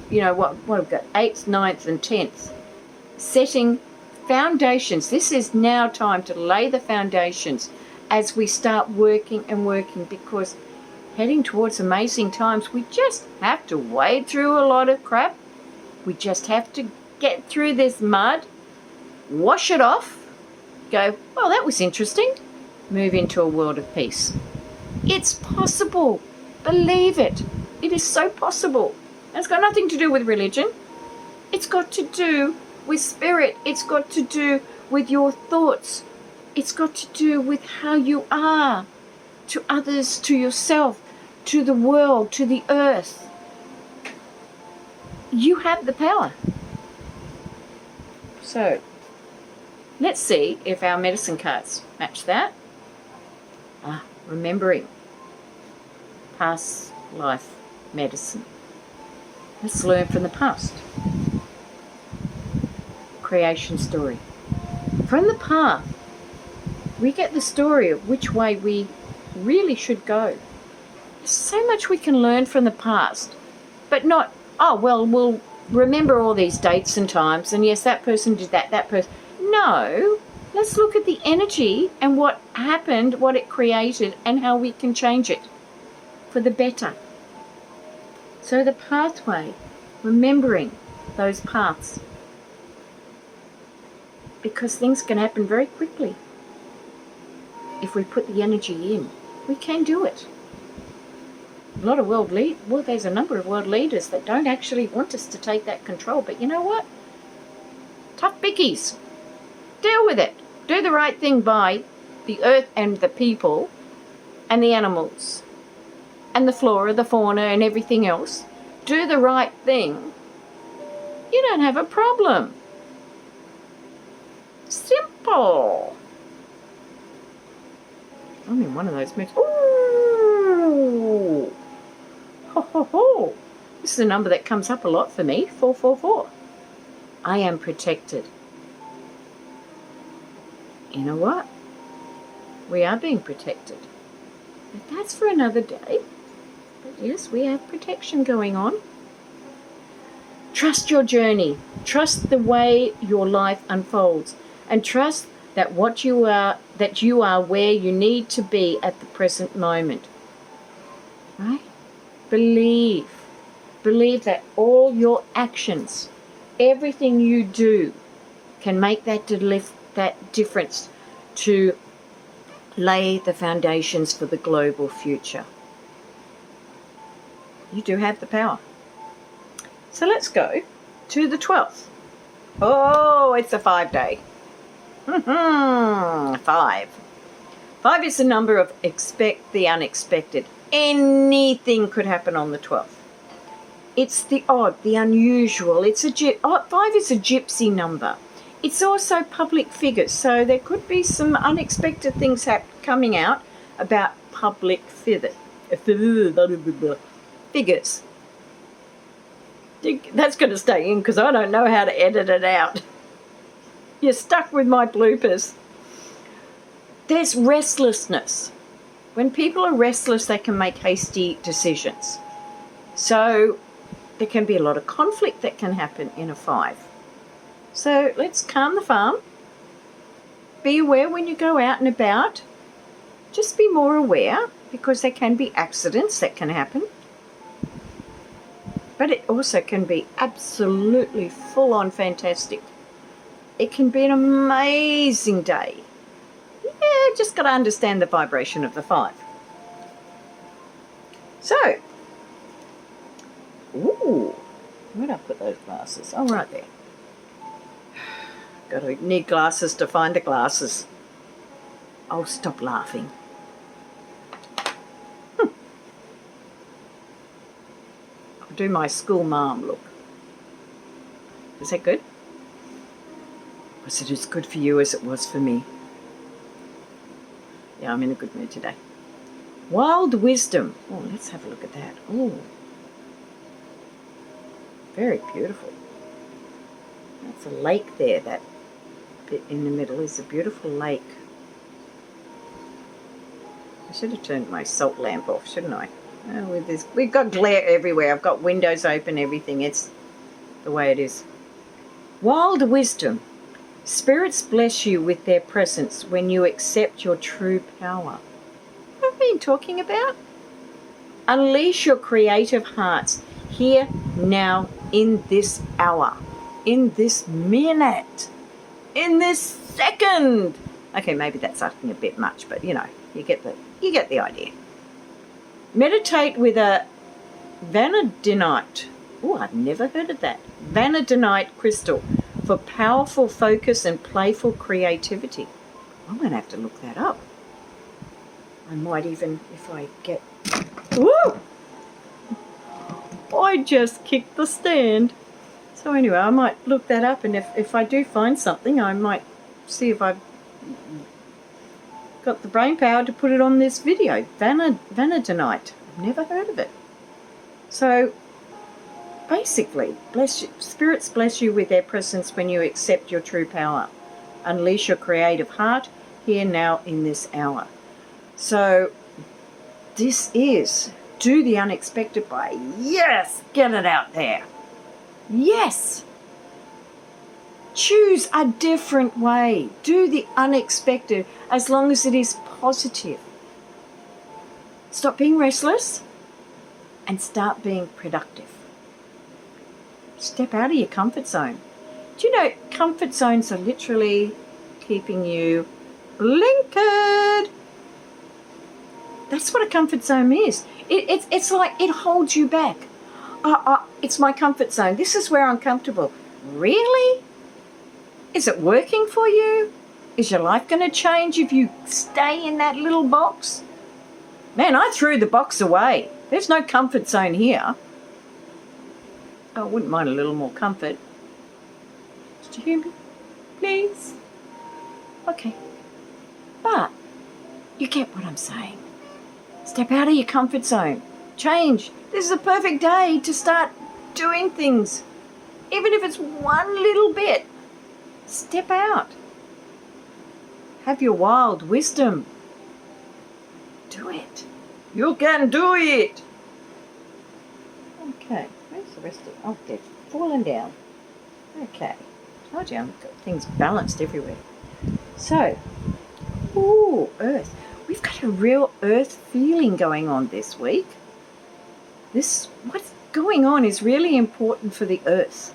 S1: what we've got, 8th, 9th and 10th, setting foundations. This is now time to lay the foundations as we start working and working, because heading towards amazing times, we just have to wade through a lot of crap. We just have to get through this mud, wash it off, go, well, that was interesting, move into a world of peace. It's possible. Believe it. It is so possible. And it's got nothing to do with religion. It's got to do with spirit. It's got to do with your thoughts. It's got to do with how you are to others, to yourself, to the world, to the earth. You have the power. So, let's see if our medicine cards match that. Remembering past life medicine. Let's learn from the past. Creation story. From the past, we get the story of which way we really should go. There's so much we can learn from the past, but not, we'll remember all these dates and times, and yes, that person did that person. No, let's look at the energy and what happened, what it created, and how we can change it for the better. So the pathway, remembering those paths, because things can happen very quickly. If we put the energy in, we can do it. A lot of there's a number of world leaders that don't actually want us to take that control, but you know what? Tough bickies. Deal with it. Do the right thing by the earth and the people and the animals and the flora, the fauna and everything else. Do the right thing. You don't have a problem. Simple. I'm in one of those moods. Ooh! Ho, ho, ho. This is a number that comes up a lot for me, 444. I am protected. You know what? We are being protected. But that's for another day. But yes, we have protection going on. Trust your journey. Trust the way your life unfolds. And trust that you are where you need to be at the present moment. Right? Believe that all your actions, everything you do, can make that difference to lay the foundations for the global future. You do have the power. So let's go to the 12th. Oh, it's a 5-day. 5. 5 is the number of expect the unexpected. Anything could happen on the 12th. It's the odd, the unusual. 5 is a gypsy number. It's also public figures, so there could be some unexpected things coming out about public figures. That's going to stay in because I don't know how to edit it out. You're stuck with my bloopers. There's restlessness. When people are restless, they can make hasty decisions. So there can be a lot of conflict that can happen in a 5. So let's calm the farm. Be aware when you go out and about. Just be more aware because there can be accidents that can happen. But it also can be absolutely full-on fantastic. It can be an amazing day. Yeah, just got to understand the vibration of the 5. So, where'd I put those glasses? Oh, right there. Need glasses to find the glasses. Oh, stop laughing. I'll do my school mom look. Is that good? Was it as good for you as it was for me? Yeah, I'm in a good mood today. Wild wisdom. Oh, let's have a look at that. Oh, very beautiful. That's a lake there. That bit in the middle is a beautiful lake. I should have turned my salt lamp off, shouldn't I? Oh, with this, we've got glare everywhere. I've got windows open, everything. It's the way it is. Wild wisdom. Spirits bless you with their presence when you accept your true power. What have I been talking about? Unleash your creative hearts here, now, in this hour, in this minute, in this second. Okay, maybe that's asking a bit much, but you know, you get the idea. Meditate with a vanadinite. Oh, I've never heard of that. Vanadinite crystal for powerful focus and playful creativity. I'm going to have to look that up. I might even, if I get... Woo! I just kicked the stand. So anyway, I might look that up, and if I do find something, I might see if I've got the brain power to put it on this video. Vanadinite. I've never heard of it. So basically, spirits bless you with their presence when you accept your true power. Unleash your creative heart here, now, in this hour. So this is do the unexpected by, yes, get it out there. Yes. Choose a different way. Do the unexpected as long as it is positive. Stop being restless and start being productive. Step out of your comfort zone. Do you know comfort zones are literally keeping you blinkered? That's what a comfort zone is. It's like it holds you back. It's my comfort zone. This is where I'm comfortable. Really? Is it working for you? Is your life going to change if you stay in that little box? Man, I threw the box away. There's no comfort zone here. I wouldn't mind a little more comfort. Did you hear me? Please? Okay. But you get what I'm saying. Step out of your comfort zone. Change. This is a perfect day to start doing things. Even if it's one little bit. Step out. Have your wild wisdom. Do it. You can do it. Okay, where's the rest of it? Oh, they've fallen down. Okay, told you I've got things balanced everywhere. So, ooh, Earth. We've got a real Earth feeling going on this week. What's going on is really important for the Earth.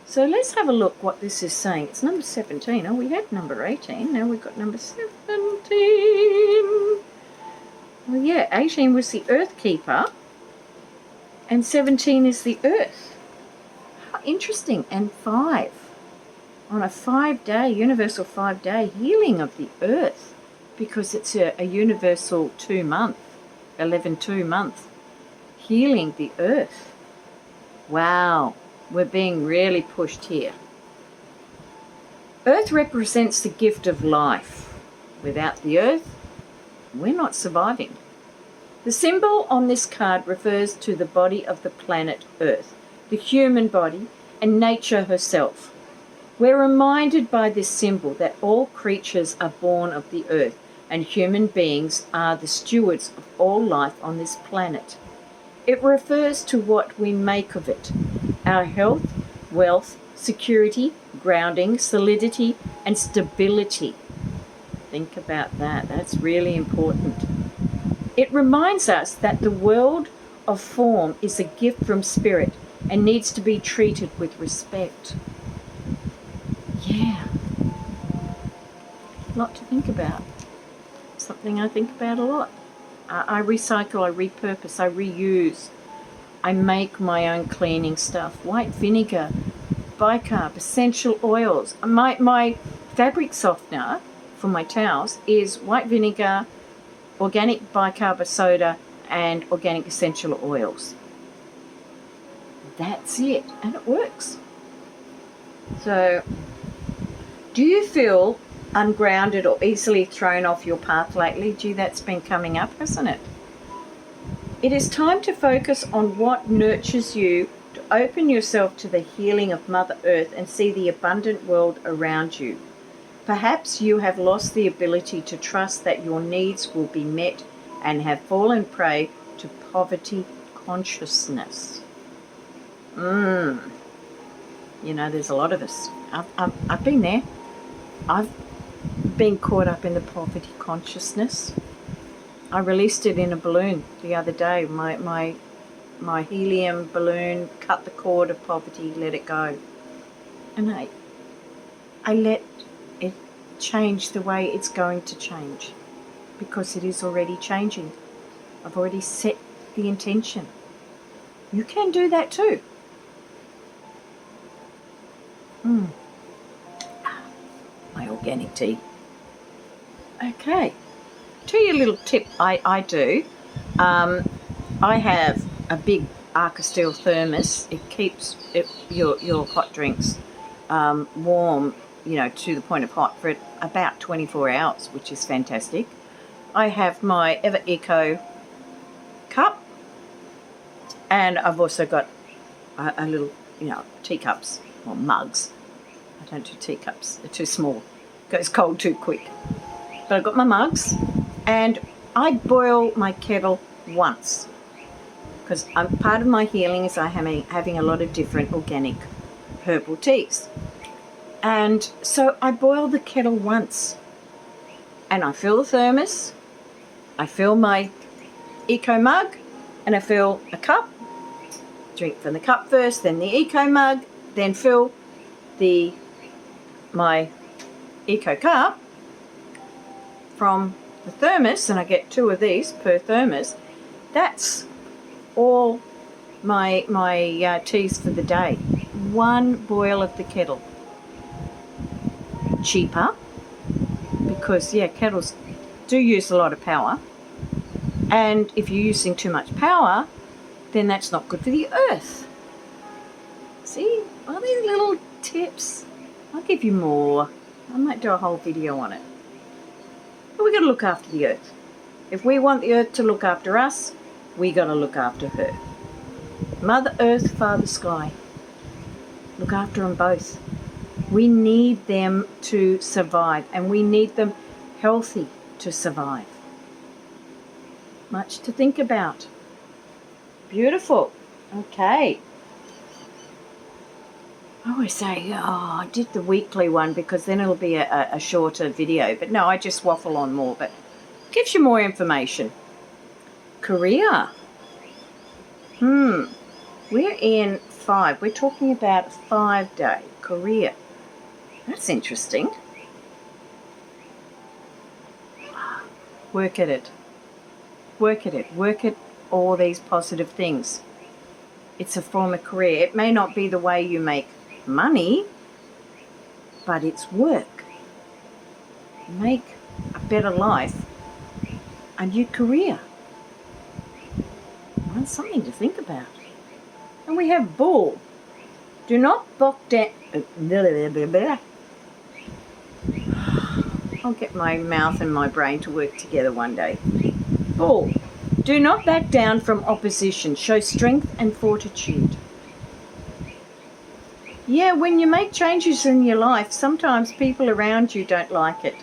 S1: So let's have a look what this is saying. It's number 17. Oh, we had number 18. Now we've got number 17. Well, yeah, 18 was the Earth Keeper, and 17 is the Earth. How interesting. And 5. On a 5-day, universal 5-day healing of the Earth, because it's a universal 2-month, 11-2 month, healing the Earth. Wow, we're being really pushed here. Earth represents the gift of life. Without the Earth, we're not surviving. The symbol on this card refers to the body of the planet Earth, the human body, and nature herself. We're reminded by this symbol that all creatures are born of the Earth, and human beings are the stewards of all life on this planet. It refers to what we make of it: our health, wealth, security, grounding, solidity, and stability. Think about that. That's really important. It reminds us that the world of form is a gift from Spirit and needs to be treated with respect. Yeah. A lot to think about. Something I think about a lot. I recycle, I repurpose, I reuse. I make my own cleaning stuff. White vinegar, bicarb, essential oils. My fabric softener for my towels is white vinegar, organic bicarb soda, and organic essential oils. That's it, and it works. So, do you feel ungrounded or easily thrown off your path lately? Gee, that's been coming up, hasn't it? It is time to focus on what nurtures you, to open yourself to the healing of Mother Earth and see the abundant world around you. Perhaps you have lost the ability to trust that your needs will be met and have fallen prey to poverty consciousness. You know, there's a lot of us. I've been there. I've been caught up in the poverty consciousness. I released it in a balloon the other day. My helium balloon cut the cord of poverty, let it go. And I let it change the way it's going to change, because it is already changing. I've already set the intention. You can do that too. My organic tea. Okay. Tell you a little tip I do. I have a big Arca Steel thermos. It keeps your hot drinks warm, you know, to the point of hot for about 24 hours, which is fantastic. I have my Ever Eco cup, and I've also got a little, you know, teacups or mugs. I don't do teacups, they're too small. It goes cold too quick. But I've got my mugs, and I boil my kettle once, because part of my healing is having a lot of different organic herbal teas. And so I boil the kettle once, and I fill the thermos, I fill my Eco mug, and I fill a cup. Drink from the cup first, then the Eco mug, then fill my Eco cup from the thermos, and I get 2 of these per thermos. That's all my teas for the day. 1 boil of the kettle. Cheaper, because kettles do use a lot of power, and if you're using too much power, then that's not good for the earth. See, all these little tips. I'll give you more. I might do a whole video on it. But we got to look after the earth. If we want the earth to look after us, we got to look after her. Mother Earth, Father Sky. Look after them both. We need them to survive, and we need them healthy to survive. Much to think about. Beautiful. Okay. I always say, I did the weekly one because then it'll be a shorter video. But no, I just waffle on more, but gives you more information. Career. We're in 5. We're talking about a 5-day career. That's interesting. Work at it. Work at it. Work at all these positive things. It's a form of career. It may not be the way you make money, but it's work. Make a better life, a new career. Well, that's something to think about. And we have bull. Do not bog down. I'll get my mouth and my brain to work together one day. Bull. Do not back down from opposition. Show strength and fortitude. Yeah, when you make changes in your life, sometimes people around you don't like it.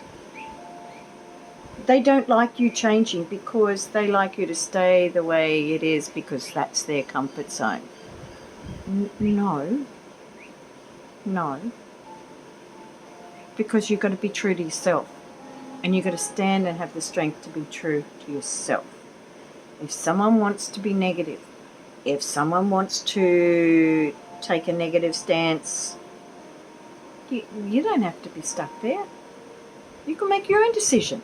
S1: They don't like you changing because they like you to stay the way it is because that's their comfort zone. No. Because you've got to be true to yourself. And you've got to stand and have the strength to be true to yourself. If someone wants to be negative, if someone wants to take a negative stance, you don't have to be stuck there. You can make your own decision.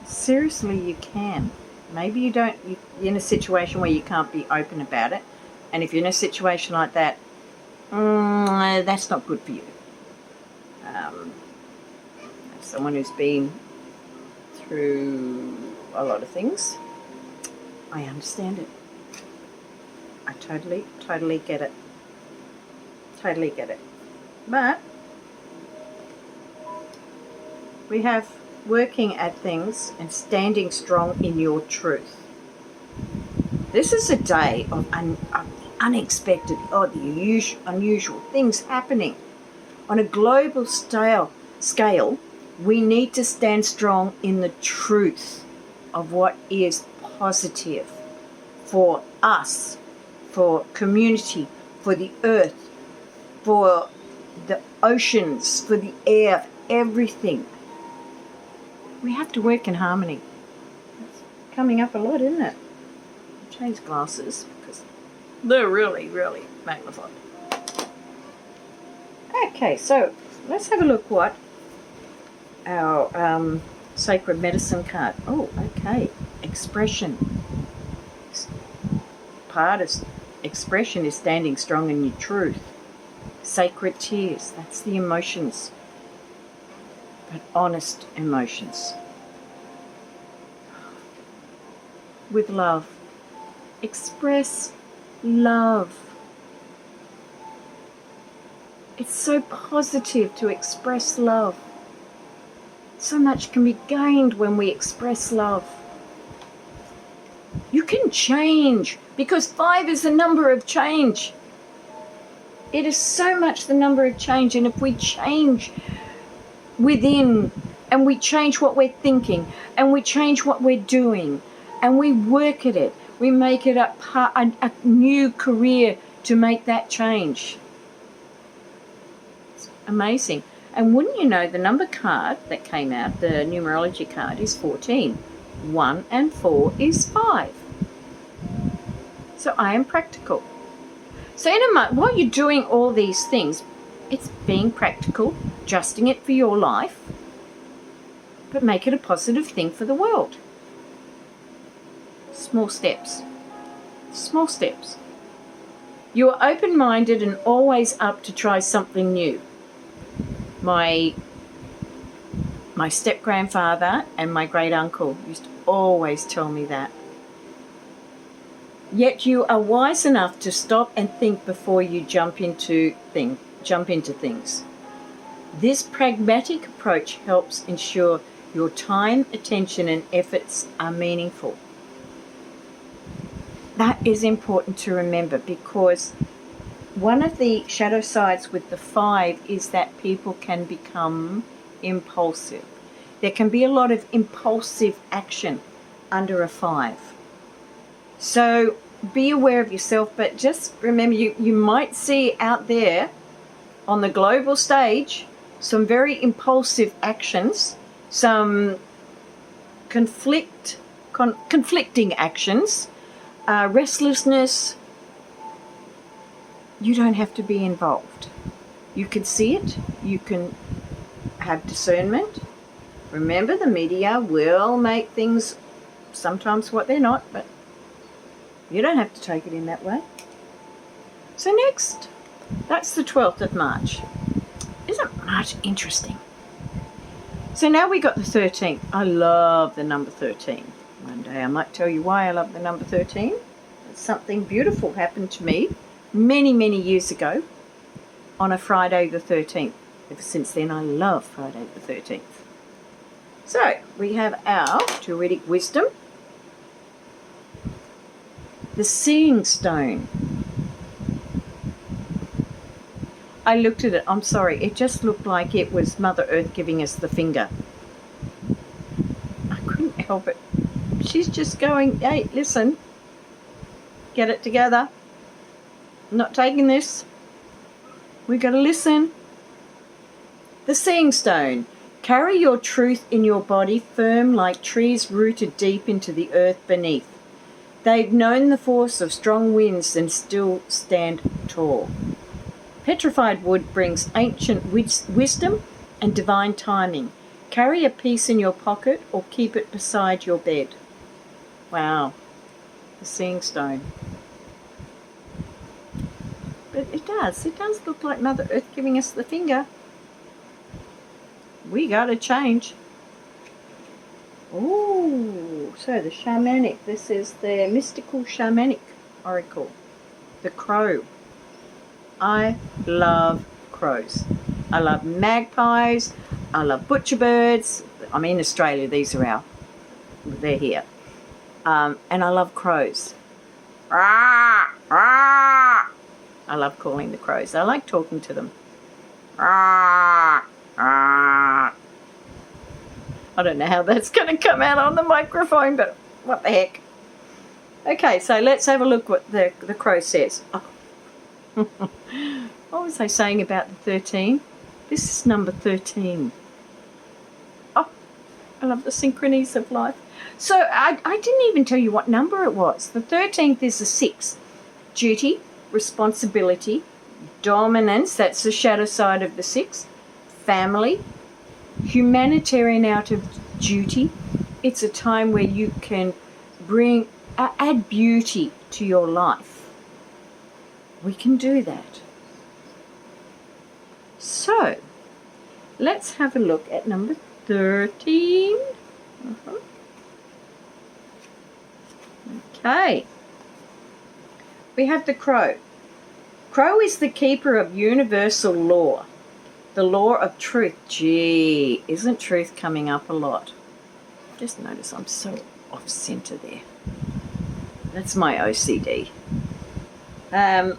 S1: Seriously, you can. Maybe you're in a situation where you can't be open about it. And if you're in a situation like that, that's not good for you. As someone who's been through a lot of things, I understand it. I totally get it. Totally get it. But we have working at things and standing strong in your truth. This is a day of unexpected, unusual things happening. On a global scale, we need to stand strong in the truth of what is positive for us, for community, for the earth, for the oceans, for the air, everything. We have to work in harmony. It's coming up a lot, isn't it? I'll change glasses because they're really, really magnified. Okay, so let's have a look what our sacred medicine card. Oh, okay. Expression. Part of expression is standing strong in your truth. Sacred tears, that's the emotions, but honest emotions. With love. Express love. It's so positive to express love. So much can be gained when we express love. You can change because 5 is the number of change. It is so much the number of change, and if we change within and we change what we're thinking and we change what we're doing and we work at it, we make it a new career to make that change. It's amazing. And wouldn't you know, the number card that came out, the numerology card, is 14. 1 and 4 is 5. So I am practical. So in a month, while you're doing all these things, it's being practical, adjusting it for your life, but make it a positive thing for the world. Small steps. Small steps. You are open-minded and always up to try something new. My step-grandfather and my great-uncle used to always tell me that. Yet you are wise enough to stop and think before you jump into things. This pragmatic approach helps ensure your time, attention, and efforts are meaningful. That is important to remember, because one of the shadow sides with the 5 is that people can become impulsive. There can be a lot of impulsive action. under a 5. So be aware of yourself, but just remember you might see out there on the global stage some very impulsive actions, some conflicting actions, restlessness. You don't have to be involved. You can see it. You can have discernment. Remember, the media will make things sometimes what they're not, but you don't have to take it in that way. So next, that's the 12th of March. Isn't March interesting? So now we got the 13th. I love the number 13. One day I might tell you why I love the number 13. Something beautiful happened to me many, many years ago on a Friday the 13th. Ever since then, I love Friday the 13th. So we have our Druidic wisdom. The seeing stone. I looked at it, I'm sorry, it just looked like it was Mother Earth giving us the finger. I couldn't help it. She's just going, hey, listen, get it together. I'm not taking this. We got to listen. The seeing stone. Carry your truth in your body firm like trees rooted deep into the earth beneath. They've known the force of strong winds and still stand tall. Petrified wood brings ancient wisdom and divine timing. Carry a piece in your pocket or keep it beside your bed. Wow, the seeing stone. But it does look like Mother Earth giving us the finger. We got to change. Oh, so the shamanic. This is the mystical shamanic oracle. The crow. I love crows. I love magpies. I love butcher birds. I'm in Australia. They're here. And I love crows. I love calling the crows. I like talking to them. I don't know how that's going to come out on the microphone, but what the heck. Okay, so let's have a look what the crow says. Oh. What was I saying about the 13? This is number 13. Oh, I love the synchronies of life. So I didn't even tell you what number it was. The 13th is the 6th. Duty, responsibility, dominance, that's the shadow side of the 6th. Family, humanitarian out of duty. It's a time where you can add beauty to your life. We can do that. So, let's have a look at number 13. Okay. We have the crow. Crow is the keeper of universal law, the law of truth. Gee, isn't truth coming up a lot? Just notice I'm so off center there. That's my OCD. The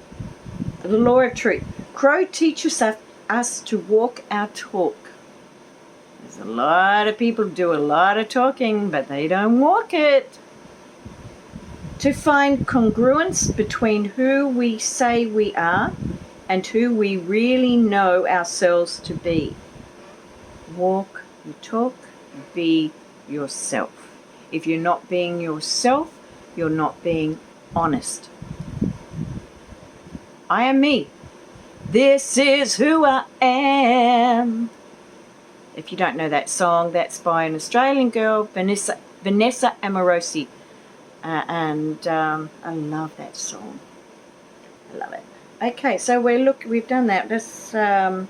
S1: law of truth. Crow teaches us to walk our talk. There's a lot of people do a lot of talking, but they don't walk it. To find congruence between who we say we are and who we really know ourselves to be. Walk your talk, be yourself. If you're not being yourself, you're not being honest. I am me. This is who I am. If you don't know that song, that's by an Australian girl, Vanessa Amorosi. I love that song. I love it. Okay, so we've done that. Let's, did I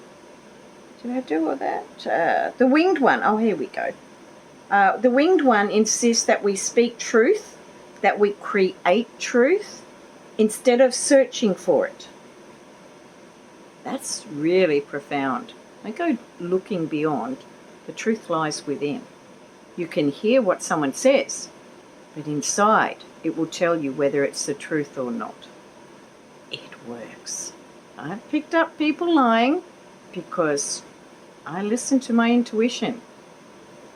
S1: do all that? The winged one. Oh, here we go. The winged one insists that we speak truth, that we create truth, instead of searching for it. That's really profound. Don't go looking beyond. The truth lies within. You can hear what someone says, but inside it will tell you whether it's the truth or not. It works. I've picked up people lying because I listen to my intuition.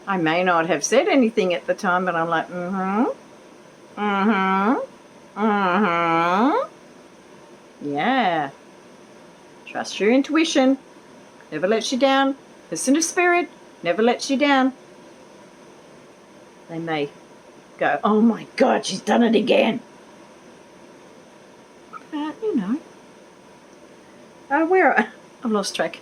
S1: I may not have said anything at the time, but I'm like, yeah. Trust your intuition. Never lets you down. Listen to spirit. Never lets you down. They may go, oh my God, she's done it again. But, I've lost track.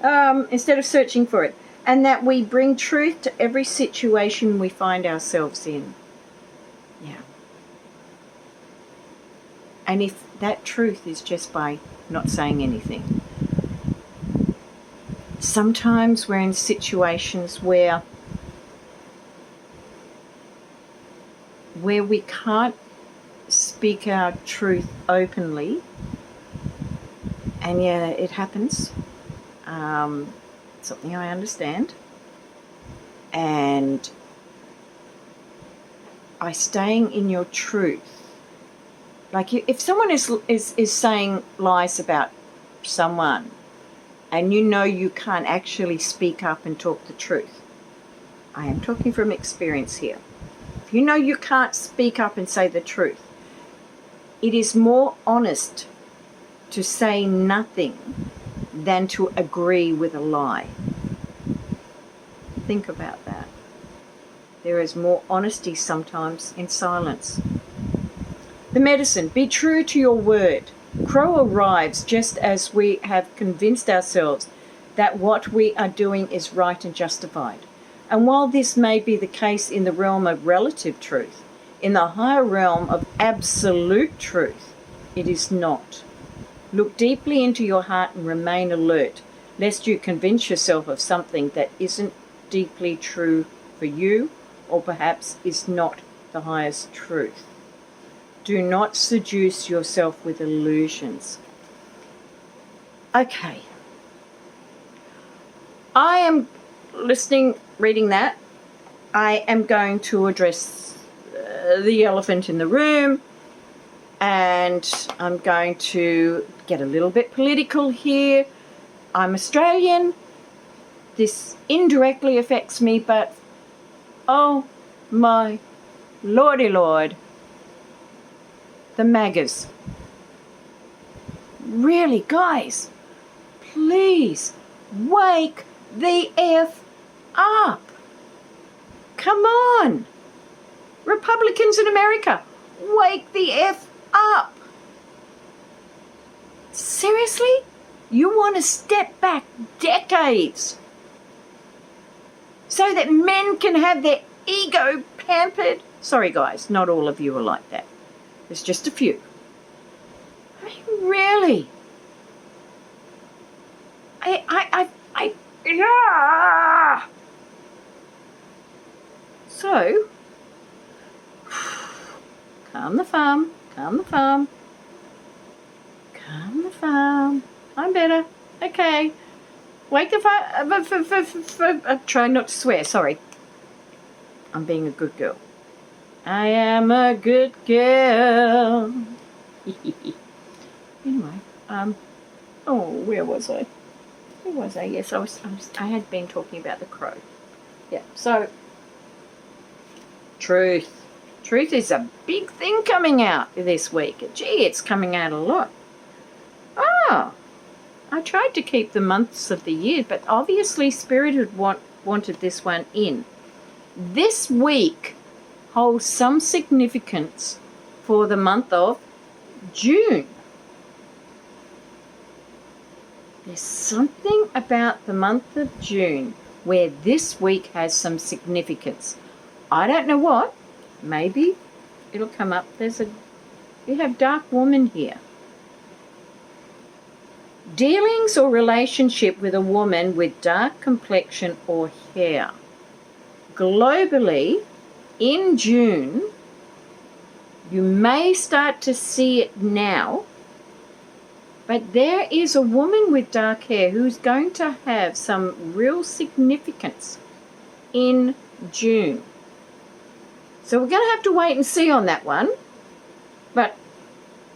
S1: Instead of searching for it. And that we bring truth to every situation we find ourselves in. Yeah. And if that truth is just by not saying anything. Sometimes we're in situations where we can't speak our truth openly, and yeah, it happens. Something I understand, and by staying in your truth, like if someone is saying lies about someone, and you can't actually speak up and talk the truth. I am talking from experience here. If you can't speak up and say the truth, it is more honest to say nothing than to agree with a lie. Think about that. There is more honesty sometimes in silence. The medicine, be true to your word. Crow arrives just as we have convinced ourselves that what we are doing is right and justified. And while this may be the case in the realm of relative truth, in the higher realm of absolute truth, it is not. Look deeply into your heart and remain alert, lest you convince yourself of something that isn't deeply true for you, or perhaps is not the highest truth. Do not seduce yourself with illusions. Okay. I am reading that. I am going to address the elephant in the room, and I'm going to get a little bit political here. I'm Australian. This indirectly affects me, but oh my lordy lord. The MAGAs. Really, guys, please wake the F up. Come on. Republicans in America, wake the F up. Seriously? You want to step back decades so that men can have their ego pampered? Sorry, guys, not all of you are like that. There's just a few. I mean, really? Yeah. So, calm the farm, calm the farm, calm the farm. I'm better. Okay. Wake the farm. Try not to swear, sorry. I'm being a good girl. I am a good girl. Anyway, where was I? Where was I? Yes, I had been talking about the crow. Yeah, so, truth. Truth is a big thing coming out this week. Gee, it's coming out a lot. I tried to keep the months of the year, but obviously Spirit had wanted this one in. This week holds some significance for the month of June. There's something about the month of June where this week has some significance. I don't know what. Maybe it'll come up. You have dark woman here. Dealings or relationship with a woman with dark complexion or hair. Globally, in June, you may start to see it now, but there is a woman with dark hair who's going to have some real significance in June. So we're going to have to wait and see on that one. But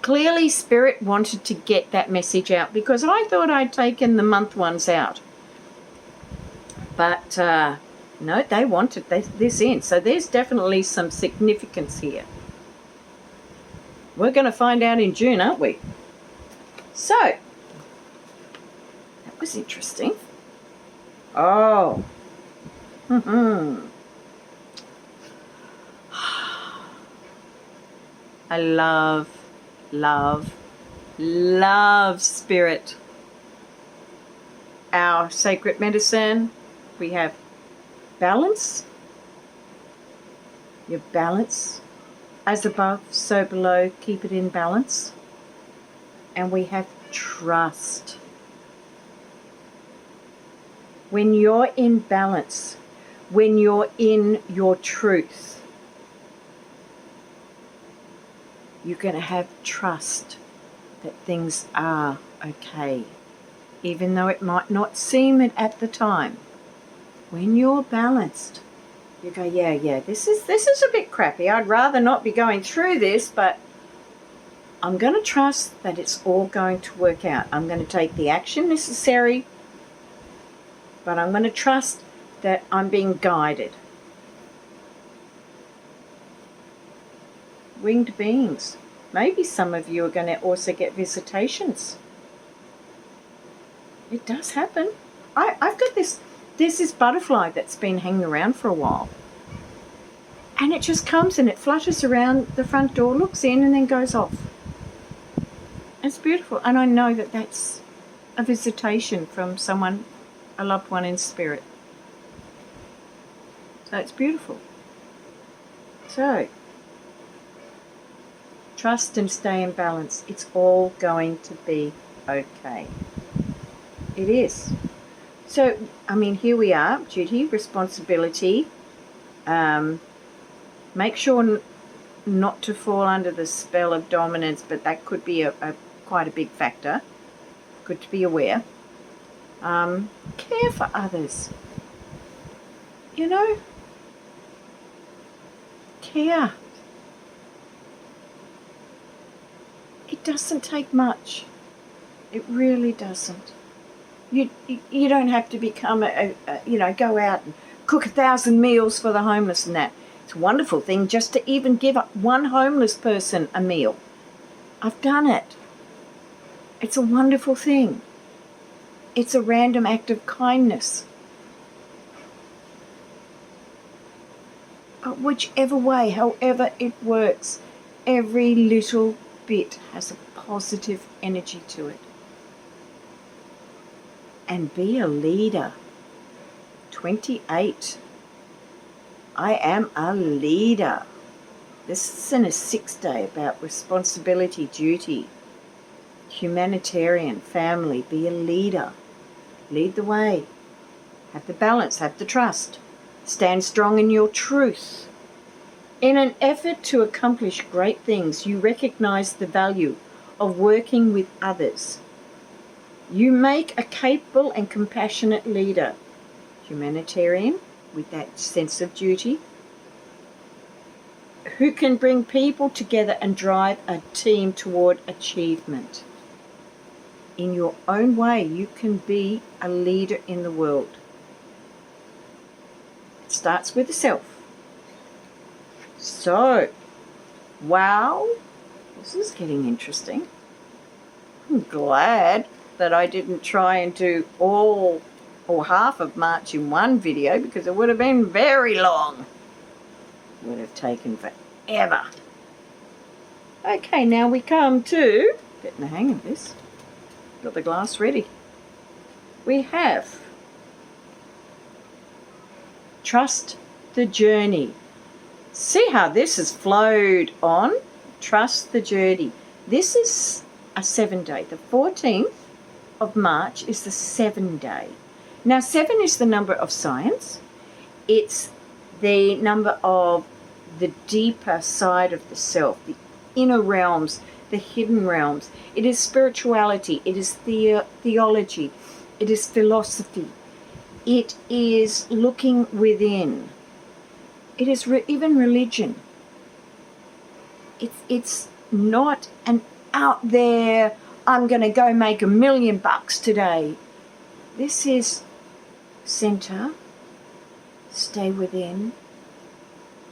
S1: clearly Spirit wanted to get that message out because I thought I'd taken the month ones out. But No, they wanted this in. So there's definitely some significance here. We're going to find out in June, aren't we? So, that was interesting. Oh. I love spirit. Our sacred medicine, we have balance. Your balance. As above, so below, keep it in balance. And we have trust. When you're in balance, when you're in your truth, you're going to have trust that things are okay, even though it might not seem it at the time. When you're balanced, you go, yeah, this is a bit crappy. I'd rather not be going through this, but I'm going to trust that it's all going to work out. I'm going to take the action necessary, but I'm going to trust that I'm being guided. Winged beings. Maybe some of you are going to also get visitations. It does happen. I've got this. There's this butterfly that's been hanging around for a while. And it just comes and it flutters around the front door, looks in, and then goes off. It's beautiful. And I know that that's a visitation from someone, a loved one in spirit. So it's beautiful. So, trust and stay in balance. It's all going to be okay. It is. So, I mean, here we are, duty, responsibility. Make sure not to fall under the spell of dominance, but that could be quite a big factor. Good to be aware. Care for others. You know, care. It doesn't take much. It really doesn't. You don't have to become go out and cook 1,000 meals for the homeless and that. It's a wonderful thing just to even give up one homeless person a meal. I've done it. It's a wonderful thing. It's a random act of kindness. But whichever way, however it works, every little bit has a positive energy to it. And be a leader. 28. I am a leader. This is in a 6th day about responsibility, duty, humanitarian, family. Be a leader. Lead the way. Have the balance, have the trust. Stand strong in your truth. In an effort to accomplish great things, you recognize the value of working with others. You make a capable and compassionate leader. Humanitarian, with that sense of duty, who can bring people together and drive a team toward achievement. In your own way, you can be a leader in the world. It starts with the self. So, wow, this is getting interesting. I'm glad that I didn't try and do all or half of March in one video, because it would have been very long. It would have taken forever. Okay, now we come to getting the hang of this. Got the glass ready. We have trust the journey. See how this has flowed on? Trust the journey. This is a 7-day. The 14th of March is the 7-day. Now, 7 is the number of science. It's the number of the deeper side of the self, the inner realms, the hidden realms. It is spirituality. It is theology. It is philosophy. It is looking within. It is even religion. It's not an out there, I'm going to go make $1 million today. This is center, Stay within.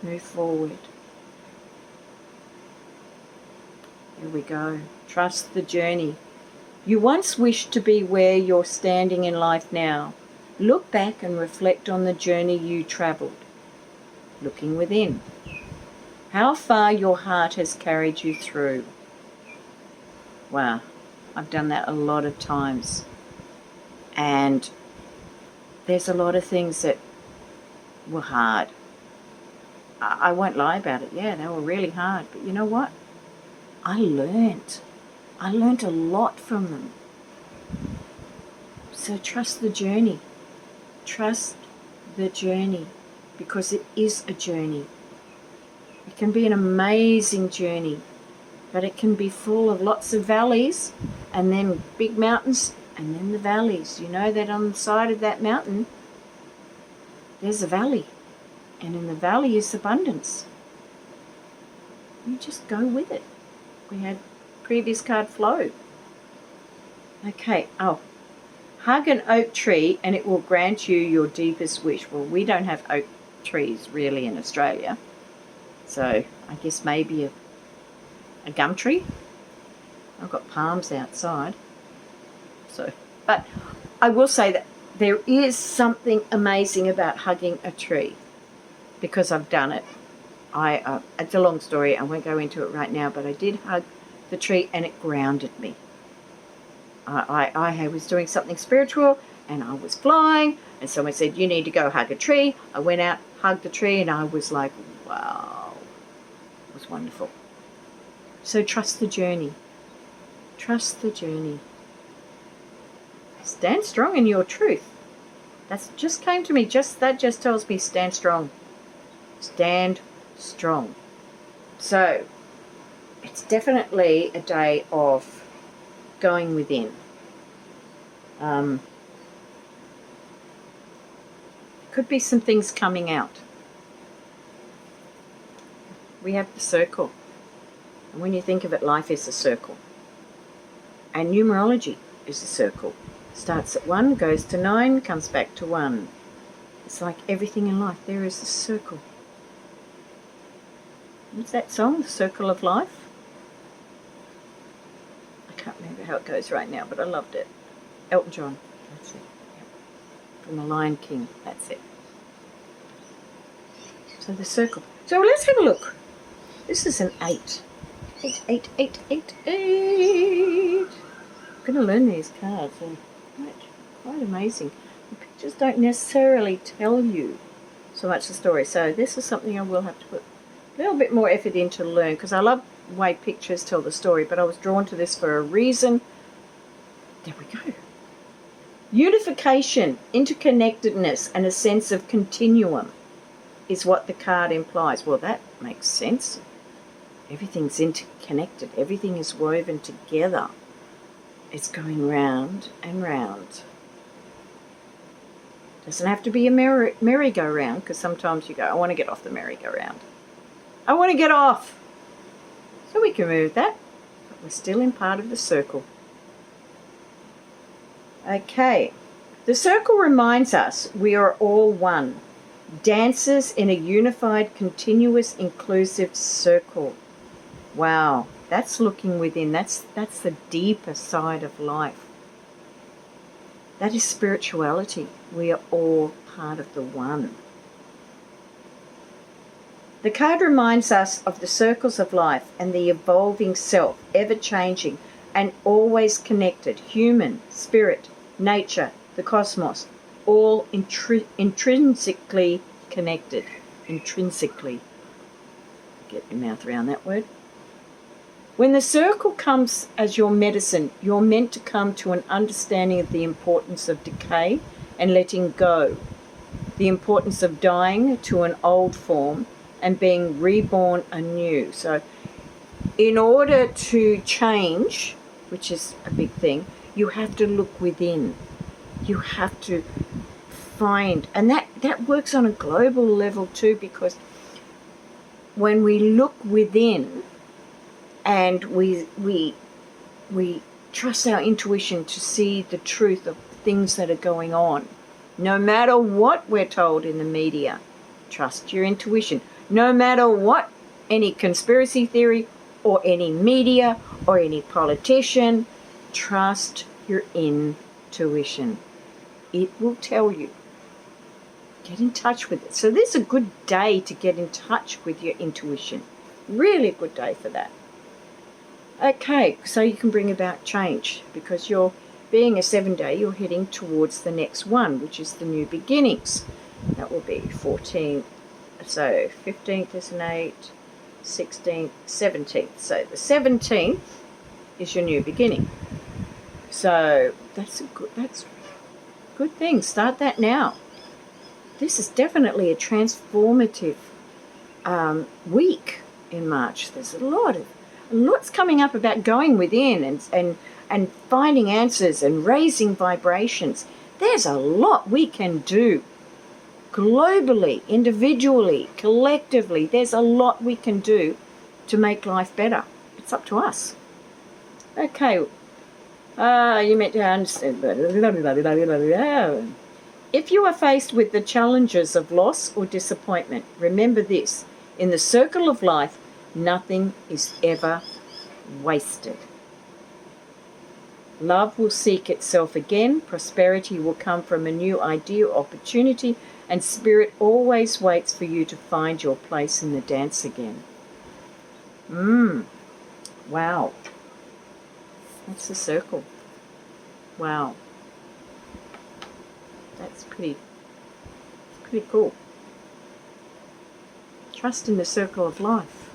S1: Move forward. Here we go. Trust the journey. You once wished to be where you're standing in life now. Look back and reflect on the journey you travelled. Looking within. How far your heart has carried you through. Wow, I've done that a lot of times. And there's a lot of things that were hard. I won't lie about it. Yeah, they were really hard. But you know what? I learnt a lot from them. So trust the journey. Trust the journey, because it is a journey. It can be an amazing journey, but it can be full of lots of valleys and then big mountains and then the valleys. You know that on the side of that mountain, there's a valley, and in the valley is abundance. You just go with it. We had previous card flow. Okay, hug an oak tree and it will grant you your deepest wish. Well, we don't have oak trees really in Australia. So I guess maybe a gum tree. I've got palms outside. So, but I will say that there is something amazing about hugging a tree, because I've done it. It's a long story. I won't go into it right now, but I did hug the tree and it grounded me. I was doing something spiritual and I was flying, and someone said, you need to go hug a tree. I went out, hugged the tree, and I was like, wow, it was wonderful. So trust the journey. Trust the journey. Stand strong in your truth. That just came to me. That just tells me stand strong. Stand strong. So it's definitely a day of going within. Could be some things coming out. We have the circle. And when you think of it, life is a circle. And numerology is a circle. Starts at 1, goes to 9, comes back to 1. It's like everything in life. There is a circle. What's that song? The Circle of Life? I can't remember how it goes right now, but I loved it. Elton John. That's it. Yep. From The Lion King. That's it. So the circle. So let's have a look. This is an 8. 8, 8, 8, 8, 8. I'm going to learn these cards. They're quite amazing. The pictures don't necessarily tell you so much the story. So this is something I will have to put a little bit more effort in to learn, because I love the way pictures tell the story, but I was drawn to this for a reason. There we go. Unification, interconnectedness, and a sense of continuum is what the card implies. Well, that makes sense. Everything's interconnected. Everything is woven together. It's going round and round. Doesn't have to be a merry-go-round, because sometimes you go, I want to get off the merry-go-round. I want to get off. So we can move that, but we're still in part of the circle. Okay. The circle reminds us we are all one. Dancers in a unified, continuous, inclusive circle. Wow. That's looking within. That's the deeper side of life. That is spirituality. We are all part of the one. The card reminds us of the circles of life and the evolving self, ever-changing and always connected. Human, spirit, nature, the cosmos, all intrinsically connected. Intrinsically. Get your mouth around that word. When the circle comes as your medicine, you're meant to come to an understanding of the importance of decay and letting go, the importance of dying to an old form and being reborn anew. So in order to change, which is a big thing, you have to look within. You have to find, and that works on a global level too, because when we look within, and we trust our intuition to see the truth of things that are going on, No matter what we're told in the media, trust your intuition. No matter what any conspiracy theory or any media or any politician, trust your intuition. It will tell you. Get in touch with it. So this is a good day to get in touch with your intuition. Really good day for that. Okay, so you can bring about change because you're being a 7-day, you're heading towards the next one, which is the new beginnings. That will be 14th, so 15th is an 8, 16th, 17th. So the 17th is your new beginning. So that's a good thing. Start that now. This is definitely a transformative week in March. There's lots coming up about going within and finding answers and raising vibrations. There's a lot we can do globally, individually, collectively. There's a lot we can do to make life better. It's up to us. Okay. You meant to understand. If you are faced with the challenges of loss or disappointment, remember this. In the circle of life, nothing is ever wasted. Love will seek itself again, prosperity will come from a new idea or opportunity, and spirit always waits for you to find your place in the dance again. Wow. That's the circle. Wow. That's pretty cool. Trust in the circle of life.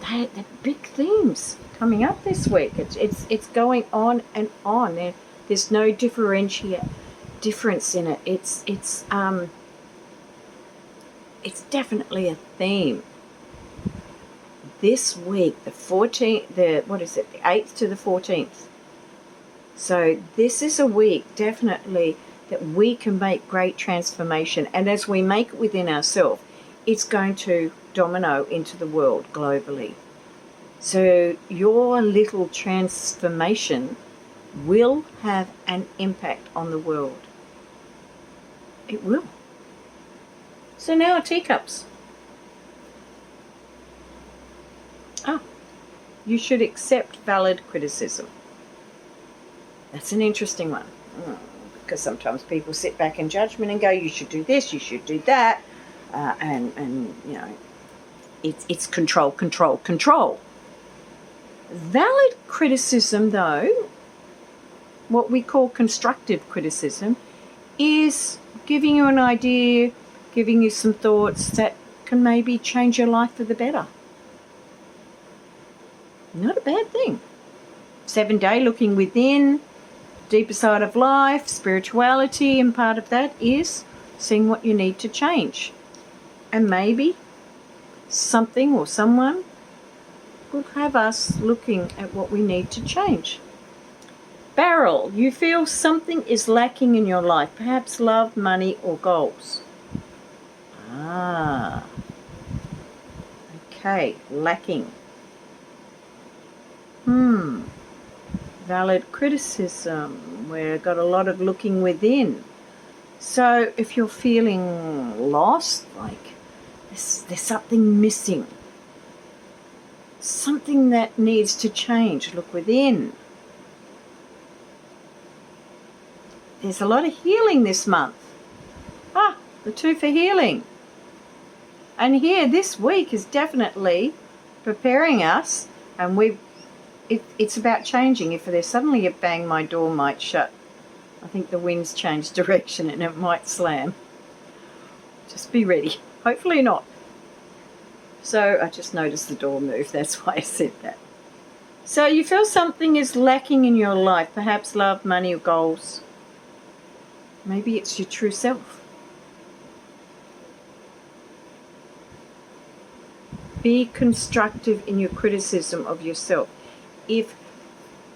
S1: They're big themes coming up this week. It's going on and on. There's no difference in it. It's definitely a theme. This week, the 14th, the 8th to the 14th. So this is a week definitely that we can make great transformation. And as we make it within ourselves, it's going to domino into the world globally. So your little transformation will have an impact on the world. It will. So now teacups. You should accept valid criticism. That's an interesting one. Because sometimes people sit back in judgment and go, you should do this, you should do that. And you know, it's control. Valid criticism, though, what we call constructive criticism, is giving you an idea, giving you some thoughts that can maybe change your life for the better. Not a bad thing. 7-day looking within, deeper side of life, spirituality, and part of that is seeing what you need to change. And maybe something or someone will have us looking at what we need to change. Barrel, you feel something is lacking in your life, perhaps love, money, or goals. Okay, lacking. Valid criticism, we've got a lot of looking within. So if you're feeling lost, like there's something missing, something that needs to change, look within. There's a lot of healing this month. The 2 for healing. And here, this week is definitely preparing us, and it's about changing. If there's suddenly a bang, my door might shut. I think the wind's changed direction and it might slam. Just be ready. Hopefully not. So I just noticed the door move. That's why I said that. So you feel something is lacking in your life, perhaps love, money, or goals. Maybe it's your true self. Be constructive in your criticism of yourself. If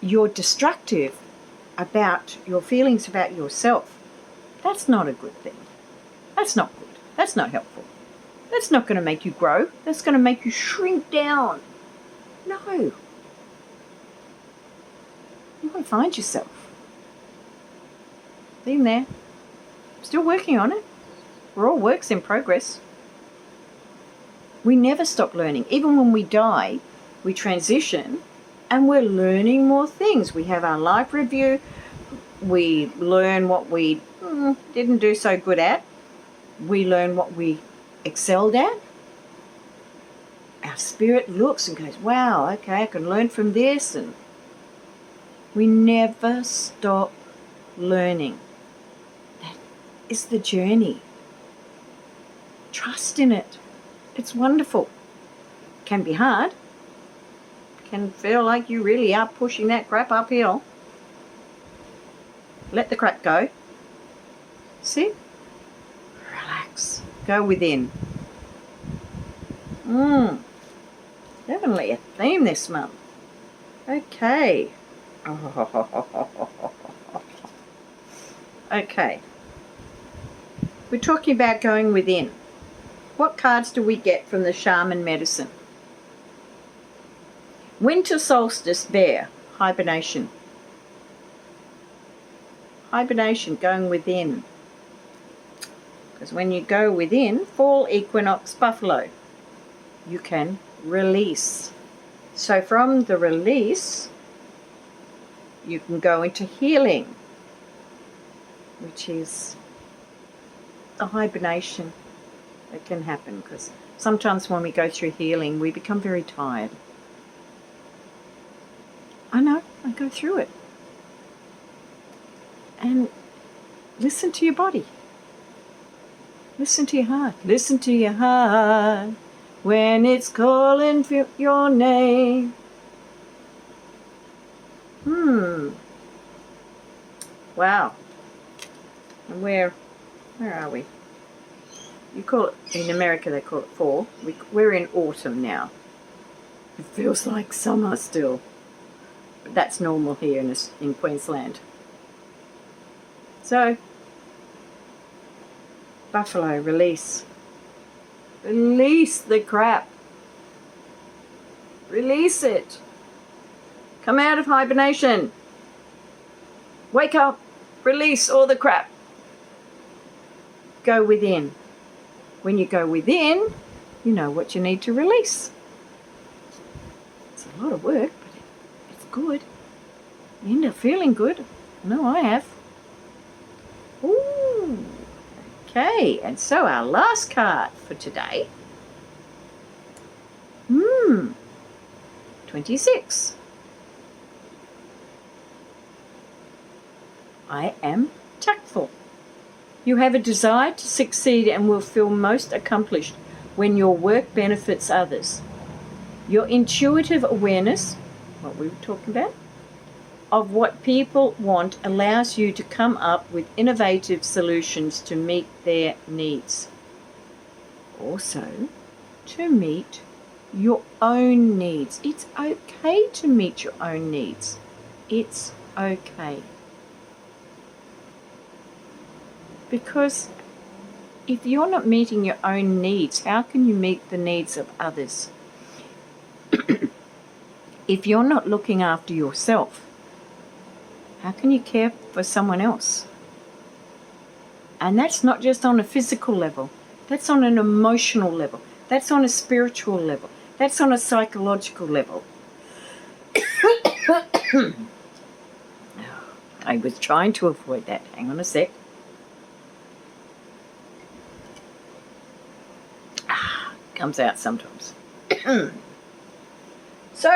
S1: you're destructive about your feelings about yourself, that's not a good thing. That's not good. That's not helpful. That's not going to make you grow. That's going to make you shrink down. No. You won't find yourself. Been there. Still working on it. We're all works in progress. We never stop learning. Even when we die, we transition and we're learning more things. We have our life review. We learn what we didn't do so good at. We learn what we excelled at. Our spirit looks and goes, wow, okay, I can learn from this. And we never stop learning. That is the journey. Trust in it. It's wonderful. Can be hard. Can feel like you really are pushing that crap uphill. Let the crap go. See? Relax. Go within. Definitely a theme this month. Okay. Okay. We're talking about going within. What cards do we get from the shaman medicine? Winter solstice, bear, hibernation. Hibernation, going within. Because when you go within, fall equinox, buffalo, you can release. So from the release, you can go into healing, which is the hibernation that can happen. Because sometimes when we go through healing, we become very tired. I know, I go through it. And listen to your body. Listen to your heart. Listen to your heart when it's calling for your name. Wow. And where are we? You call it, in America they call it fall. We're in autumn now. It feels like summer still. But that's normal here in Queensland. So, buffalo, release. Release the crap. Release it. Come out of hibernation. Wake up. Release all the crap. Go within. When you go within, you know what you need to release. It's a lot of work, but it's good. You end up feeling good. No, I have. Ooh. Okay, and so our last card for today. 26. I am tactful. You have a desire to succeed and will feel most accomplished when your work benefits others. Your intuitive awareness, what we were talking about, of what people want allows you to come up with innovative solutions to meet their needs. Also, to meet your own needs. It's okay to meet your own needs. It's okay. Because if you're not meeting your own needs, how can you meet the needs of others? If you're not looking after yourself, how can you care for someone else? And that's not just on a physical level. That's on an emotional level. That's on a spiritual level. That's on a psychological level. I was trying to avoid that. Hang on a sec. Comes out sometimes. So,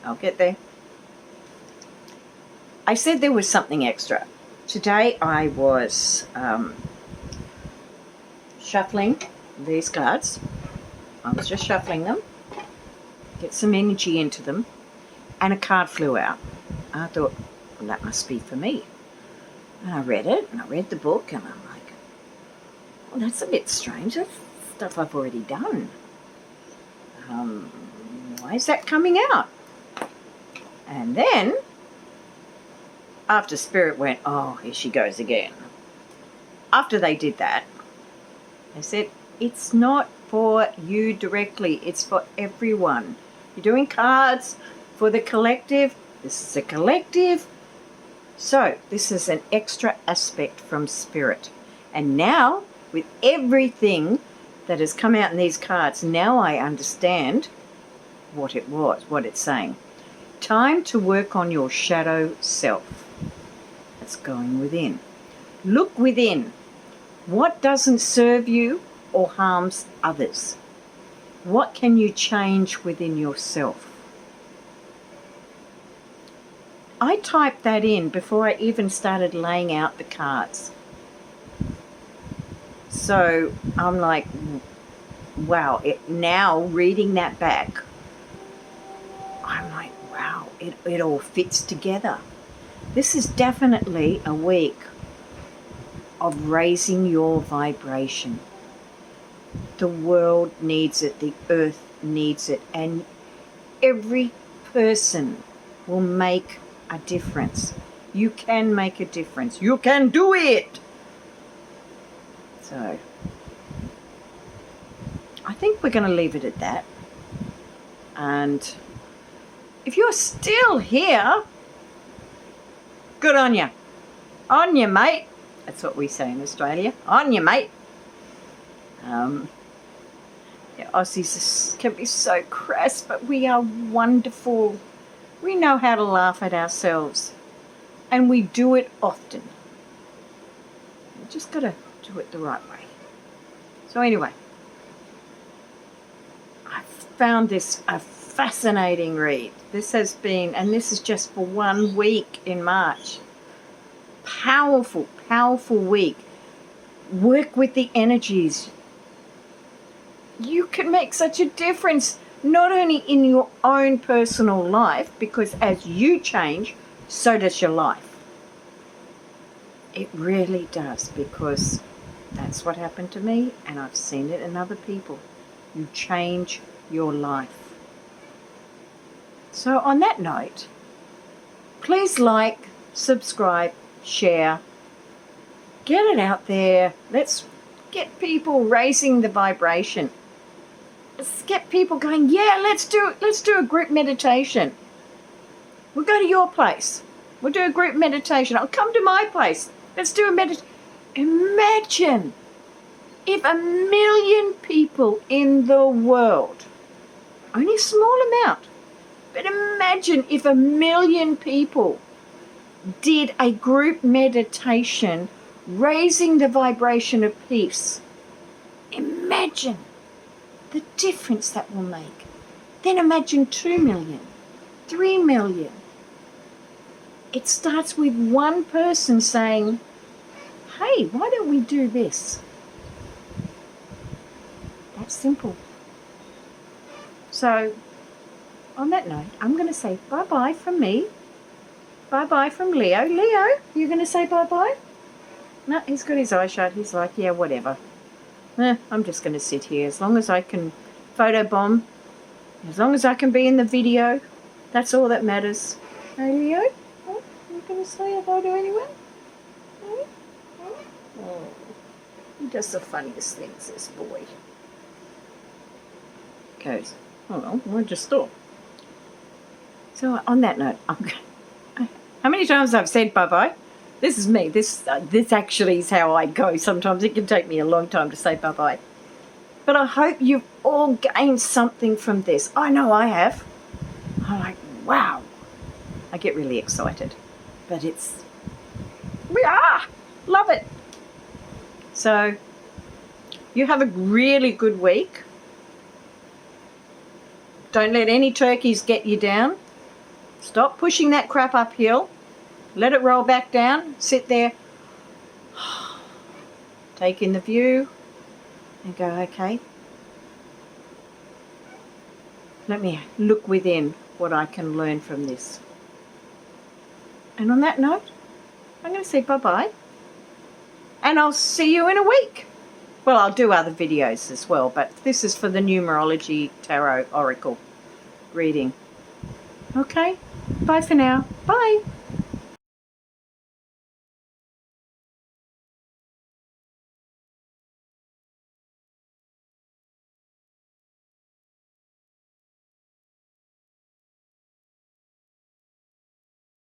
S1: I'll get there. I said there was something extra. Today I was shuffling these cards. I was just shuffling them, get some energy into them, and a card flew out. I thought, well, that must be for me. And I read it, and I read the book, and I'm like, well, that's a bit strange. That's stuff I've already done. Why is that coming out? And then, after Spirit went, oh, here she goes again. After they did that, they said, it's not for you directly, it's for everyone. You're doing cards for the collective, This is a collective. So this is an extra aspect from Spirit. And now, with everything that has come out in these cards, now I understand what it was, what it's saying. Time to work on your shadow self. That's going within. Look within. What doesn't serve you or harms others? What can you change within yourself? I typed that in before I even started laying out the cards. So I'm like, wow, now reading that back, I'm like, wow, it all fits together. This is definitely a week of raising your vibration. The world needs it, the earth needs it, and every person will make a difference. You can make a difference. You can do it. So I think we're going to leave it at that. And if you're still here, good on you. On you, mate. That's what we say in Australia. On you, mate. Yeah, Aussies can be so crass, but we are wonderful. We know how to laugh at ourselves. And we do it often. You just got to do it the right way. So anyway, I found this a fascinating read. This has been, and this is just for 1 week in March. Powerful, powerful week. Work with the energies. You can make such a difference, not only in your own personal life, because as you change, so does your life. It really does, because that's what happened to me, and I've seen it in other people. You change your life. So on that note, please like, subscribe, share, get it out there. Let's get people raising the vibration. Let's get people going, yeah, let's do a group meditation. We'll go to your place. We'll do a group meditation. I'll come to my place. Let's do a meditation. Imagine if 1 million people in the world, only a small amount, but imagine if 1 million people did a group meditation raising the vibration of peace. Imagine the difference that will make. Then imagine 2 million, 3 million. It starts with one person saying, hey, why don't we do this? That's simple. So, on that note, I'm going to say bye-bye from me. Bye-bye from Leo. Leo, you going to say bye-bye? No, he's got his eyes shut. He's like, yeah, whatever. I'm just going to sit here. As long as I can photobomb, as long as I can be in the video, that's all that matters. Hey, Leo? Oh, you going to say hello to anyone? Oh, he does the funniest things, this boy. Goes, oh, well, I just thought. So on that note, how many times I've said bye-bye? This is me. This actually is how I go. Sometimes it can take me a long time to say bye-bye. But I hope you've all gained something from this. I know I have. I'm like, wow. I get really excited. But love it. So, you have a really good week. Don't let any turkeys get you down. Stop pushing that crap uphill. Let it roll back down. Sit there. Take in the view. And go, okay. Let me look within what I can learn from this. And on that note, I'm going to say bye-bye. And I'll see you in a week. Well, I'll do other videos as well, but this is for the Numerology Tarot Oracle reading. Okay, bye for now. Bye.